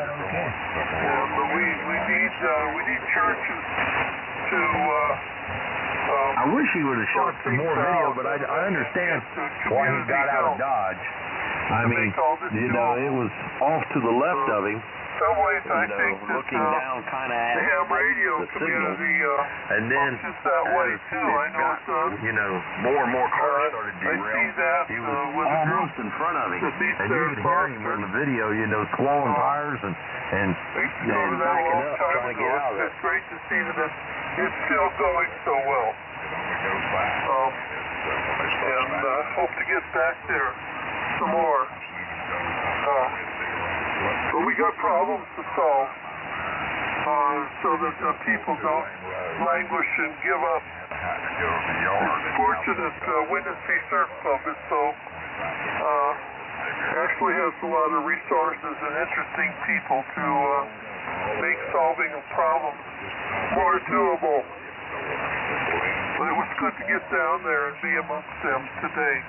But we need churches to. I I wish he would have shot some more video, but I understand why he got out of Dodge. I mean, you know, it was off to the left of him. Some ways I You know, think that looking down kind of at the ham radio the signal, community and then functions that way too. I know it's you know, more and more cars started I see derailing. that He was with a almost group in front of him, that beats and you their could hear him sponsor. on the video, you know, swallowing tires and I used to go to that a backing long up, time trying to ago. get out of It's there. great to see that it's still going so well. And hope to get back there some more. But we got problems to solve so that the people don't languish and give up. Fortunate Windansea Surf Club is so actually has a lot of resources and interesting people to make solving of problems more doable. But it was good to get down there and be amongst them today.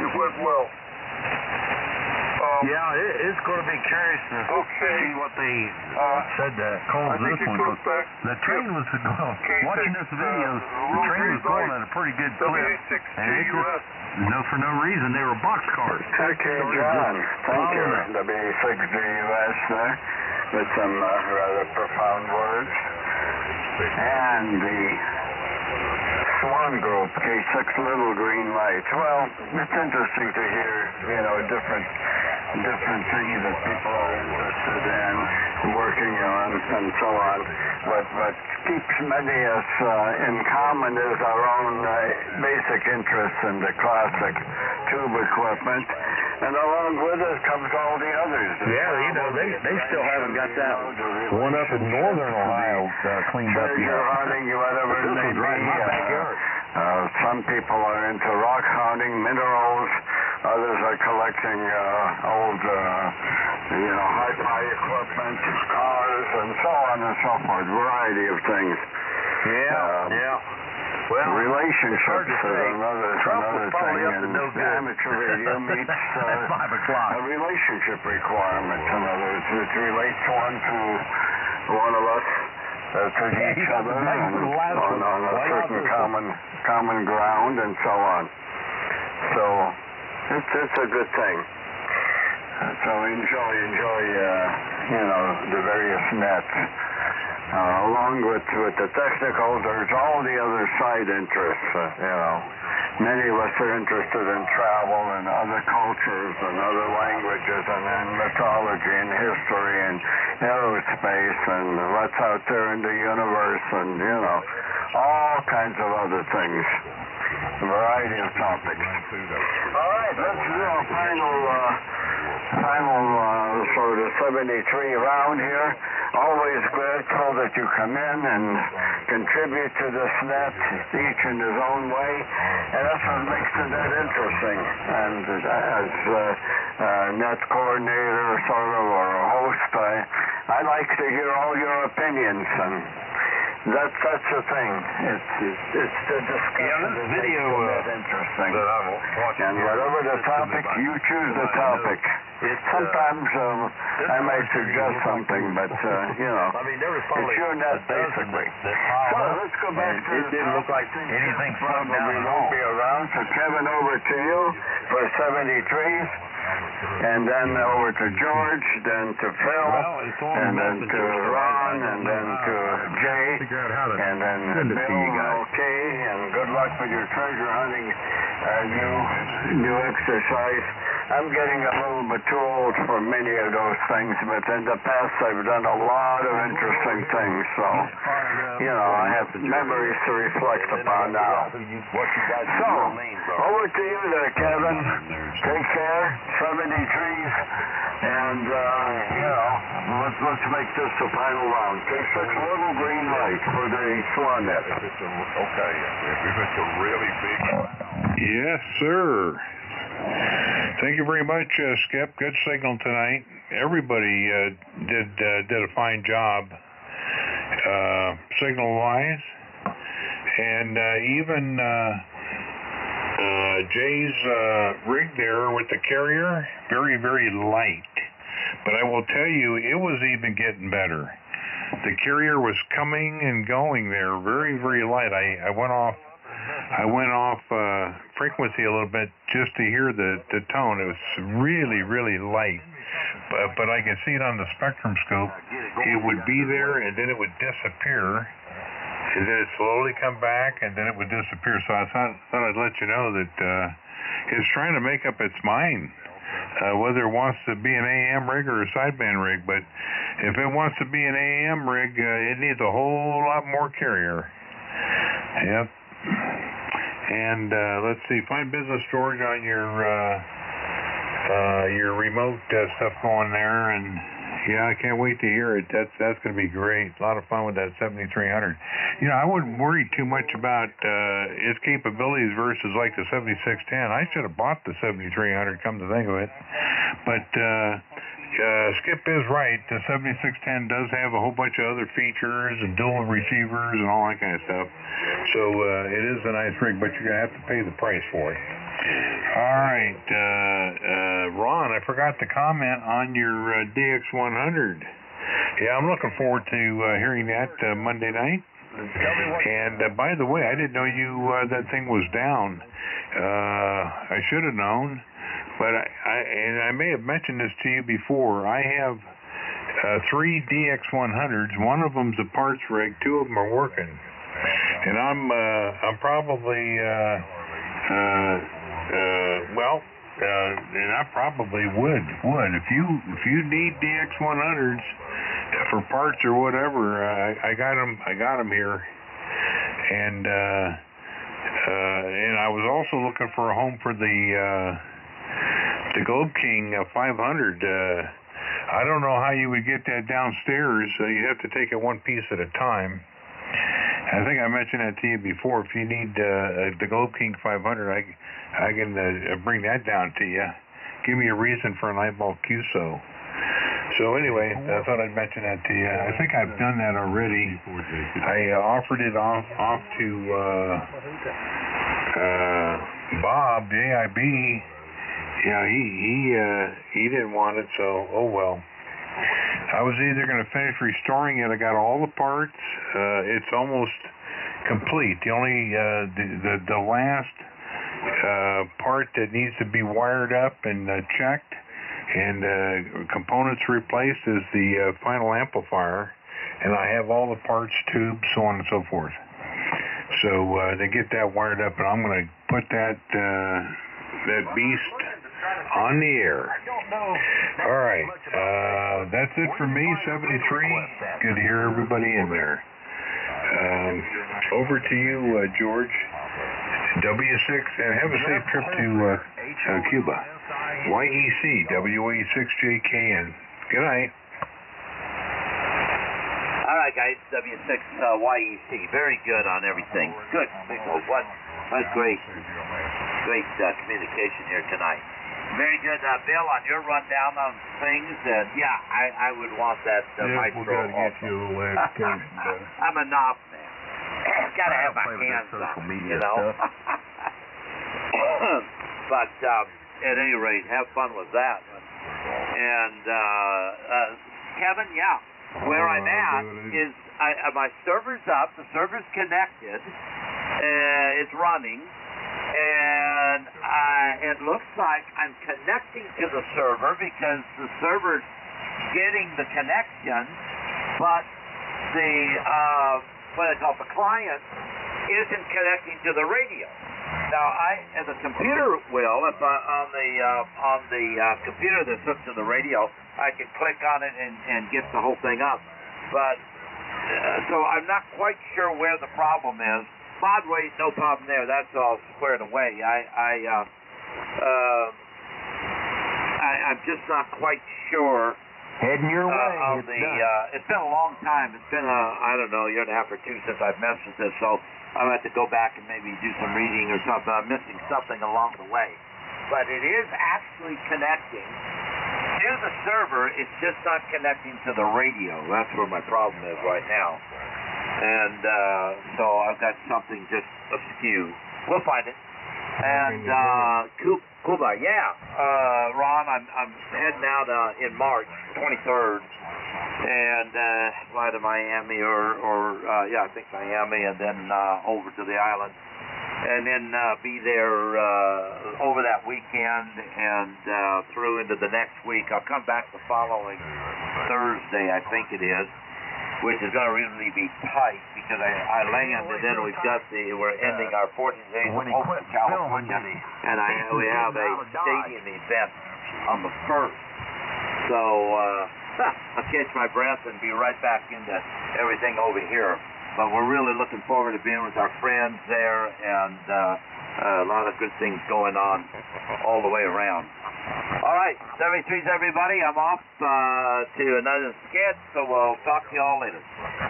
It went well. Yeah, it's going to be curious to see what they said to cause I think this it one. goes 'Cause back the train was watching this video. The train was going at a pretty good clip, and it just for no reason they were boxcars. Okay, John. Thank you. The B6GUS there with some rather profound words. And the Swan Group, K6 Little Green Light. Well, it's interesting to hear, you know, different things that people are interested in working on and so on. What keeps many of us in common is our own basic interest in the classic tube equipment. And along with it comes all the others. Yeah, you know, they still haven't got that one up in northern Ohio cleaned up treasure yet. hunting, whatever it may This was right in my backyard. be. Some people are into rock hunting, minerals. Others are collecting old, hi-fi equipment, cars, and so on and so forth. Variety of things. Yeah. Well, relationships is another thing, and no the amateur radio meets at 5 o'clock. a relationship requirement. In other words, it relates one to one of us to each other and on a certain common ground and so on. So it's a good thing. So enjoy the various nets. Along with the technical, there's all the other side interests. Many of us are interested in travel and other cultures and other languages and in mythology and history and aerospace and what's out there in the universe and, all kinds of other things. A variety of topics. All right, let's do a final sort of 73 round here. Always grateful that you come in and contribute to this net, each in his own way, and that's what makes the net interesting. And as net coordinator, sort of, or a host, I like to hear all your opinions, and that's the thing. It's the discussion that makes the net interesting. And whatever the topic, you choose the topic. Sometimes I might suggest something, but it's your net basically. So let's go back to it didn't look like anything probably won't be around. So Kevin, over to you for 73s, and then over to George, then to Phil, and then to Ron, and then to Jay, and then Bill. Okay, and good luck with your treasure hunting new exercise. I'm getting a little bit too old for many of those things, but in the past I've done a lot of interesting things, so, I have memories to reflect upon now. So, over to you there, Kevin. Take care, 73s, and, let's make this the final round. K6 Little Green Light for the Swan Net. Okay, it's a really big one. Yes, sir. Thank you very much, Skip. Good signal tonight. Everybody did a fine job signal-wise, and even Jay's rig there with the carrier, very, very light. But I will tell you, it was even getting better. the carrier was coming and going there, very, very light. I went off frequency a little bit just to hear the tone. It was really, really light. But I could see it on the spectrum scope. It would be there, and then it would disappear, and then it slowly come back, and then it would disappear. So I thought I'd let you know that it's trying to make up its mind whether it wants to be an AM rig or a sideband rig. But if it wants to be an AM rig, it needs a whole lot more carrier. Yep. And let's see, find business storage on your remote stuff going there, and yeah, I can't wait to hear it. That's going to be great. A lot of fun with that 7300. You know, I wouldn't worry too much about its capabilities versus like the 7610. I should have bought the 7300, come to think of it. But Skip is right. The 7610 does have a whole bunch of other features and dual receivers and all that kind of stuff. So it is a nice rig, but you're going to have to pay the price for it. All right, Ron, I forgot to comment on your DX100. Yeah, I'm looking forward to hearing that Monday night. And by the way, I didn't know that thing was down. I should have known, but I may have mentioned this to you before. I have 3 DX100s. One of them's a parts rig. 2 of them are working, and I'm probably and I probably would if you need DX100s for parts or whatever. I got them here, and I was also looking for a home for the Globe King 500. I don't know how you would get that downstairs. You'd have to take it one piece at a time. I think I mentioned that to you before. If you need the Globe King 500, I can bring that down to you. Give me a reason for an eyeball QSO. So anyway, I thought I'd mention that to you. I think I've done that already. I offered it off to Bob, the AIB. Yeah, he didn't want it, so oh well. I was either going to finish restoring it. I got all the parts. It's almost complete. The only the last part that needs to be wired up and checked and components replaced is the final amplifier, and I have all the parts, tubes, so on and so forth. So to get that wired up, and I'm going to put that beast on the air. All right, that's it for me. 73. Good to hear everybody in there. Over to you, George. W6, and have a safe trip to Cuba. YEC, WA6JKN. Good night. All right, guys, W6YEC. Very good on everything. Good. What great communication here tonight. Very good, Bill, on your rundown on things. Yeah, I would want that Maestro. We got to get you a little education. I'm a knob man. Got to have my hands on, you know. But at any rate, have fun with that. And Kevin, yeah, where I'm at is my server's up. The server's connected. It's running. And it looks like I'm connecting to the server because the server's getting the connection, but the client isn't connecting to the radio. Now, the computer will, if on the computer that's hooked to the radio, I can click on it and get the whole thing up. But so I'm not quite sure where the problem is. Mod rate, no problem there. That's all squared away. I'm just not quite sure. Heading your way. It's been a long time. It's been I don't know, a year and a half or two since I've messed with this, so I'll have to go back and maybe do some reading or something. I'm missing something along the way. But it is actually connecting to the server. It's just not connecting to the radio. That's where my problem is right now. And so I've got something just askew. We'll find it. And Cuba, yeah. Ron, I'm heading out in March 23rd and fly to Miami or I think Miami, and then over to the island, and then be there over that weekend and through into the next week. I'll come back the following Thursday, I think it is, which is going to really be tight because I land, and then we're ending our 40 days of Hope for California, and we have a stadium event on the 1st. So I'll catch my breath and be right back into everything over here. But we're really looking forward to being with our friends there, and a lot of good things going on all the way around. All right, 73's everybody. I'm off to another skit, so we'll talk to you all later.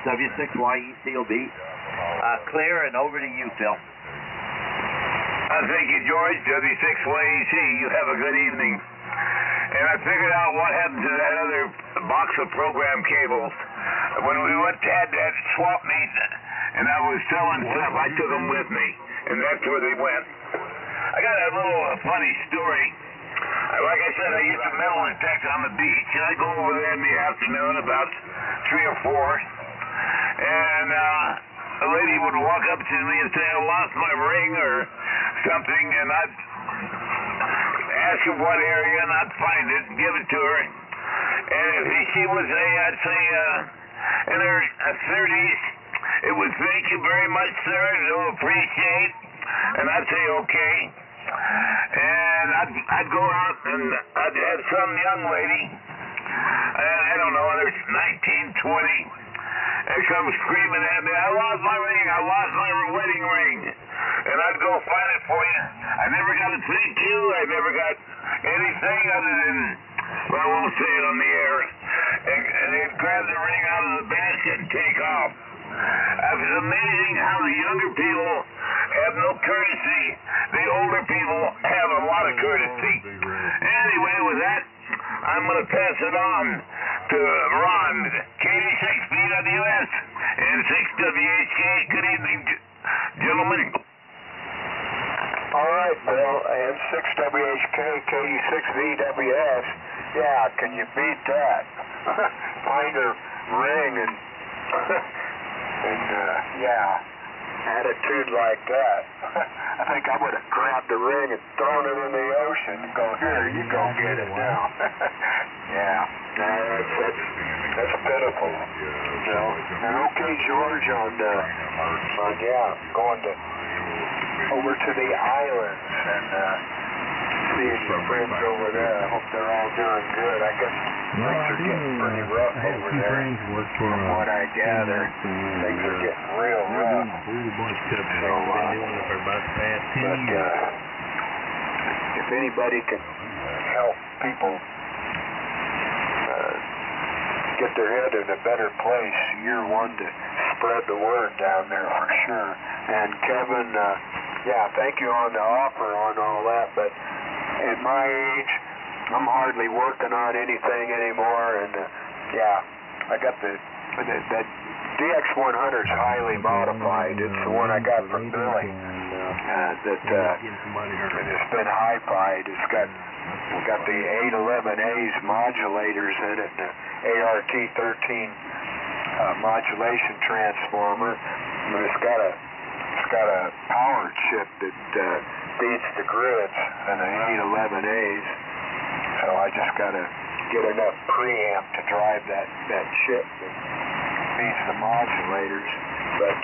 W6YECOB. Clear, and over to you, Phil. Thank you, George. W6YEC. You have a good evening. And I figured out what happened to that other box of program cables. When we went to had that swap meet, and I was selling stuff, I took them with me, and that's where they went. I got a little funny story. Like I said, I used to metal detect on the beach, and I'd go over there in the afternoon about 3 or 4, and a lady would walk up to me and say, I lost my ring or something, and I'd ask her what area, and I'd find it and give it to her. And if she was I'd say, in her 30s, it was thank you very much, sir, do appreciate, and I'd say okay. And I'd go out and I'd have some young lady, I don't know, whether it's 19, 20, and come screaming at me, I lost my ring, I lost my wedding ring. And I'd go find it for you. I never got a thank you, I never got anything other than, well, I won't say it on the air, and they'd grab the ring out of the basket and take off. It was amazing how the younger people have no courtesy. The older people have a lot of courtesy. Anyway, with that, I'm going to pass it on to Ron, K6BWS and 6WHK. Good evening, gentlemen. All right, Bill, and 6WHK, KD6VWS. Yeah, can you beat that? Find a ring and attitude like that. I think I would have grabbed the ring and thrown it in the ocean and go, here, you go get it now. That's pitiful. Okay, George, going to over to the islands and seeing your friends over there. I hope they're all doing good. I guess things are getting pretty rough over there. From what I gather, things are getting real rough. If anybody can help people get their head in a better place, you're one to spread the word down there for sure. And Kevin, thank you on the offer on all that, but at my age, I'm hardly working on anything anymore, and I got the DX100 is highly modified. It's the one I got from Billy. And it's been hi-fied. It's got the 811A's modulators in it, and the ART13 modulation transformer. And it's got a power chip that feeds the grids and the 811A's. So I just got to get enough preamp to drive that chip that feeds the modulators. But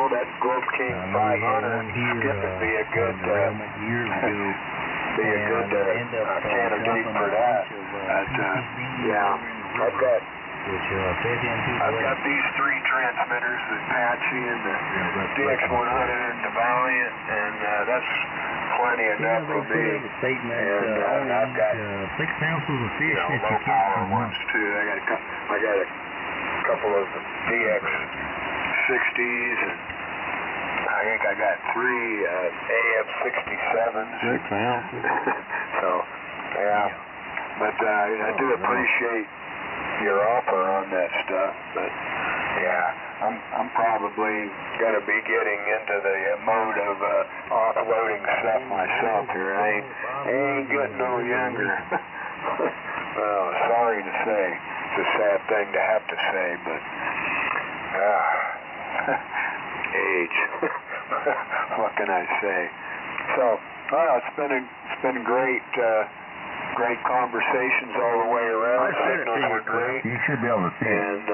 that Globe King 500 Skip would be a good candidate for that. I've got these 3 transmitters, the Apache and the DX100 and the Valiant, and that's plenty enough for me. And I've got 6 ounces of fish low power ones too. I got a couple of the DX60s, and I think I got 3 AM67s. 6 ounces. So, but I do appreciate your offer on that stuff, but I'm probably going to be getting into the mode of offloading stuff myself here. I ain't getting no younger. Well, sorry to say. a sad thing to have to say, but age. What can I say? So, it's been great. Great conversations all the way around. Signals were great. You should be able to see it. And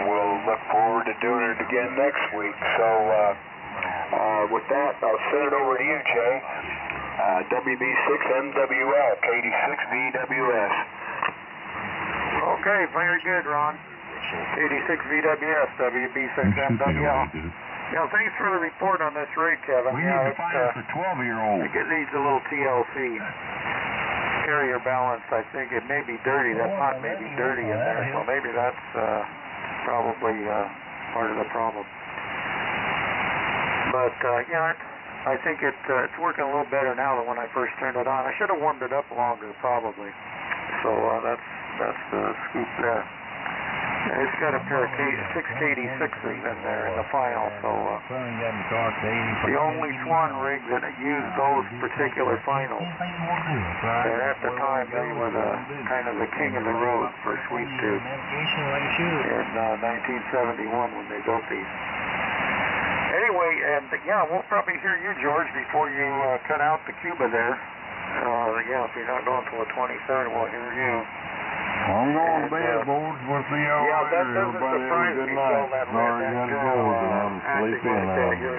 we'll look forward to doing it again next week. So, with that, I'll send it over to you, Jay. WB6MWL, KD6VWS. Okay, very good, Ron. KD6VWS, WB6MWL. Yeah, thanks for the report on this rig, Kevin. We need to find us a 12-year-old. It needs a little TLC. Carrier balance, I think it may be dirty. That pot may be dirty in there, so maybe that's probably part of the problem. But yeah, I think it's working a little better now than when I first turned it on. I should have warmed it up longer, probably. So that's the scoop there. It's got a pair of 686s in there in the file, so the only Swan rig that used those particular finals. And at the time, they were kind of the king of the road for sweep tubes in 1971 when they built these. Anyway, and yeah, we'll probably hear you, George, before you cut out the Cuba there. Yeah, if you're not going till the 23rd, we'll hear you. I'm going to bed, boys. We'll see y'all later. Everybody have a good night. Sorry you had to go, but I'm sleeping.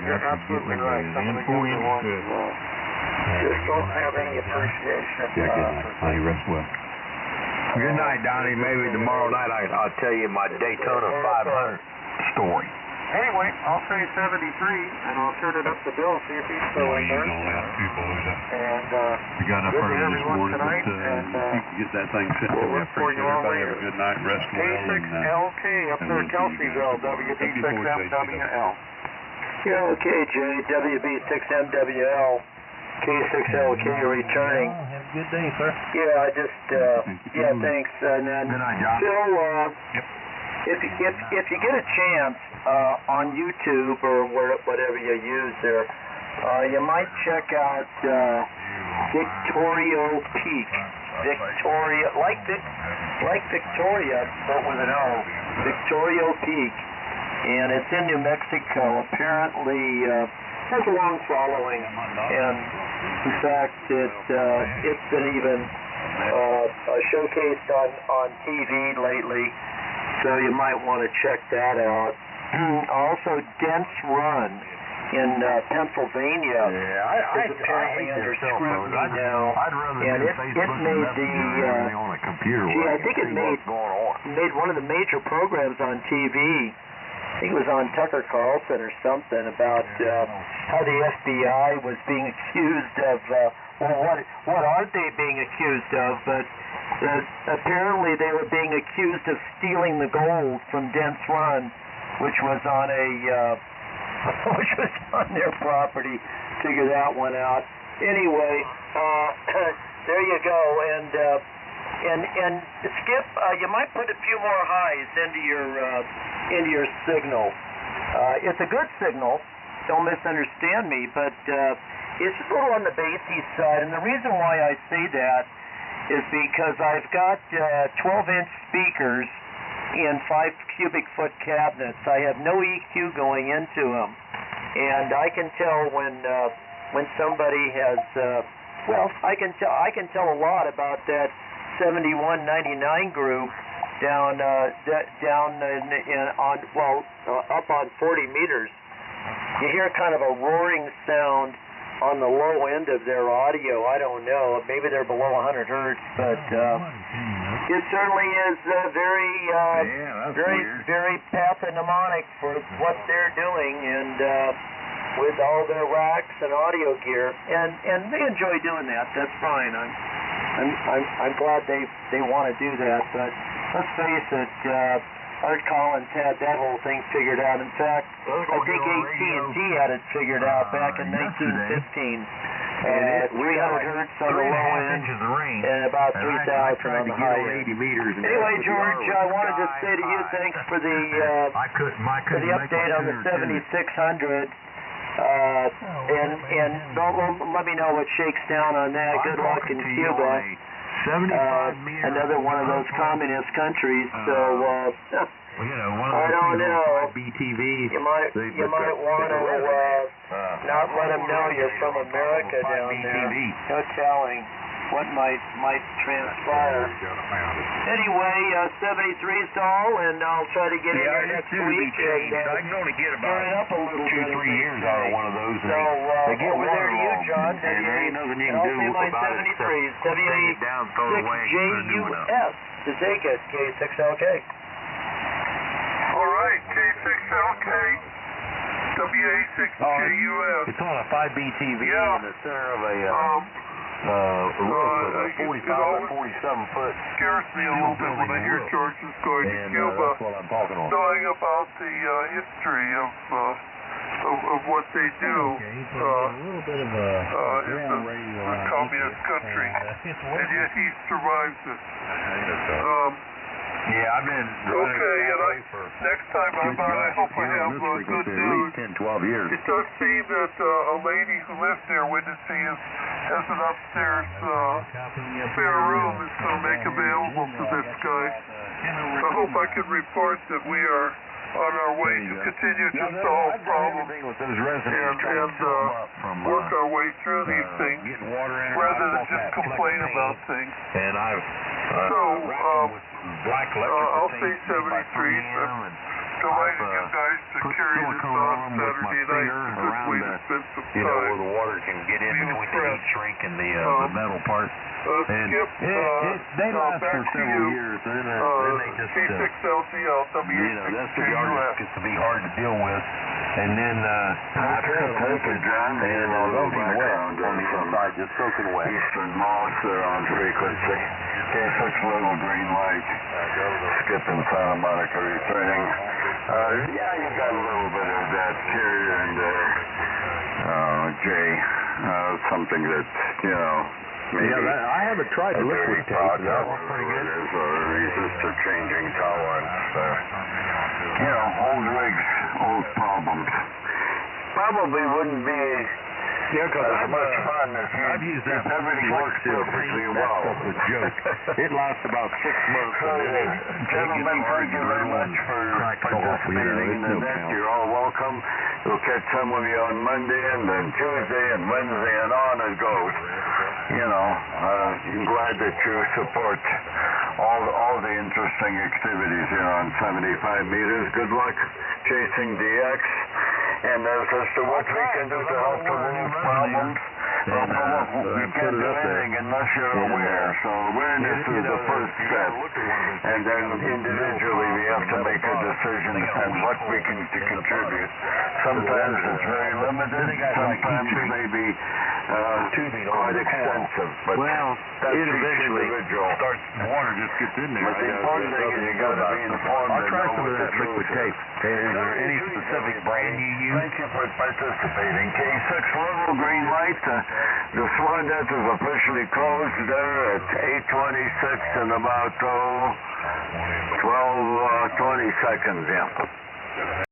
You're absolutely right. Some of the younger ones just don't have any appreciation. Yeah, good night. Honey, rest well. Good night, Donnie. Maybe tomorrow night I'll tell you my Daytona 500 story. Anyway, I'll say 73, and I'll turn it up to Bill, see if he's still in there. And we got up good to early this morning, tonight, but and get that thing set. we'll I look for you appreciate all everybody. later. Have a good night. Rest well. K6LK up there in Kelseyville, WB6MWL. Yeah, okay, Jay, WB6MWL, K6LK returning. Have a good day, sir. Yeah, I just, yeah, thanks. And then, Good night, John. Phil, if you get a chance on YouTube or whatever you use there, you might check out Victoria Peak. Victoria, like Victoria, but with an O. Victoria Peak, and it's in New Mexico. Apparently, has a long following, and in fact, it's been even showcased on TV lately. So you might want to check that out. Also, Dense Run in Pennsylvania is apparently under scrutiny now, and it made on a computer. I think it made one of the major programs on TV. I think it was on Tucker Carlson or something about how the FBI was being accused of. What aren't they being accused of? But apparently they were being accused of stealing the gold from Dense Run, which was on their property. Figure that one out. Anyway, there you go. And Skip, you might put a few more highs into your signal. It's a good signal. Don't misunderstand me, but it's a little on the bassy side. And the reason why I say that is because I've got 12-inch speakers in 5 cubic foot cabinets. I have no EQ going into them, and I can tell when somebody has. I can tell a lot about that 7199 group down up on 40 meters. You hear kind of a roaring sound on the low end of their audio. I don't know. Maybe they're below 100 hertz, but it certainly is very pathognomonic for what they're doing, and with all their racks and audio gear, and they enjoy doing that. That's fine. I'm glad they want to do that, but let's face it. Art Collins had that whole thing figured out. In fact, I think AT&T had it figured out back in 1915. 300 hertz on the low end and about 3,000 on the high end. Anyway, George, I wanted to say to you thanks for the update on the 7600. And let me know what shakes down on that. Good luck in Cuba. 75 meters. Another one of those communist countries. So, Well, you know, one of I those don't things know. on BTV. you might want to not let them know you're from America down there. No telling what might transpire. Anyway, 73 stall, and I'll try to get in there next week. I can only get about turn it up a little 2-3 years out of one of those. So, they get over there to you, John. And there ain't nothing you can do about it except take it down, throw it away, and put a new one up. WA6JUS to take it, K6LK. All right, K6LK, WA6JUS. It's on a 5BTV Yeah. in the center of a roof with a 45 by 47 foot. Scares me a little bit when I hear George's going to Cuba, that's what I'm talking on. knowing about the history of what they do in the communist country, and yet he survives it. Yeah, I've been Okay, and next time I'm out, I hope I have good news. 10-12 years. It does seem that a lady who lives there, Windansea, has an upstairs spare room is going to make available to this guy. I hope I can report that we are on our way to continue to solve problems and work our way through these things rather than just complain about things. And I've black I'll say 73. I'm delighted you guys to carry this on Saturday night. This way to spend some time. where the water can get in between the heat shrink and the metal part. And Skip, they last back for to several you. years, and then they just K6LGL, that's the yard gets to be hard to deal with. And then after Thank you, John. and loading wet on the inside, just soaking wet. Eastern Moss, they're on frequency. K6 little green light. Skip in Santa Monica returning. Yeah, you got a little bit of that here and there. Jay, something that, maybe I haven't tried the liquid tape. That was pretty good. Or a resistor changing tolerance. Old rigs, old problems. Probably wouldn't be as much fun if I've used that. everything works perfectly well. That's a joke. It lasts about 6 months. Gentlemen, thank you very much for participating in the event. You're all welcome. We'll catch some of you on Monday and then Tuesday and Wednesday and on it goes. I'm glad that you support all the interesting activities here on 75 meters. Good luck chasing DX. And as to what we can do to help to move problems, we can't do anything unless you're aware. So awareness is the first step. And then individually we have to make a decision on what we can contribute. Sometimes it's very limited, sometimes maybe quite extensive. But that's eventually individual. Water just gets in there. But the important thing is you got to be informed. I'll try some of that liquid tape. Is there any specific brand you use? Thank you for participating. K6 little green light. The Swan Net is officially closed there at 8:26 in about 12, 20 seconds. Yeah.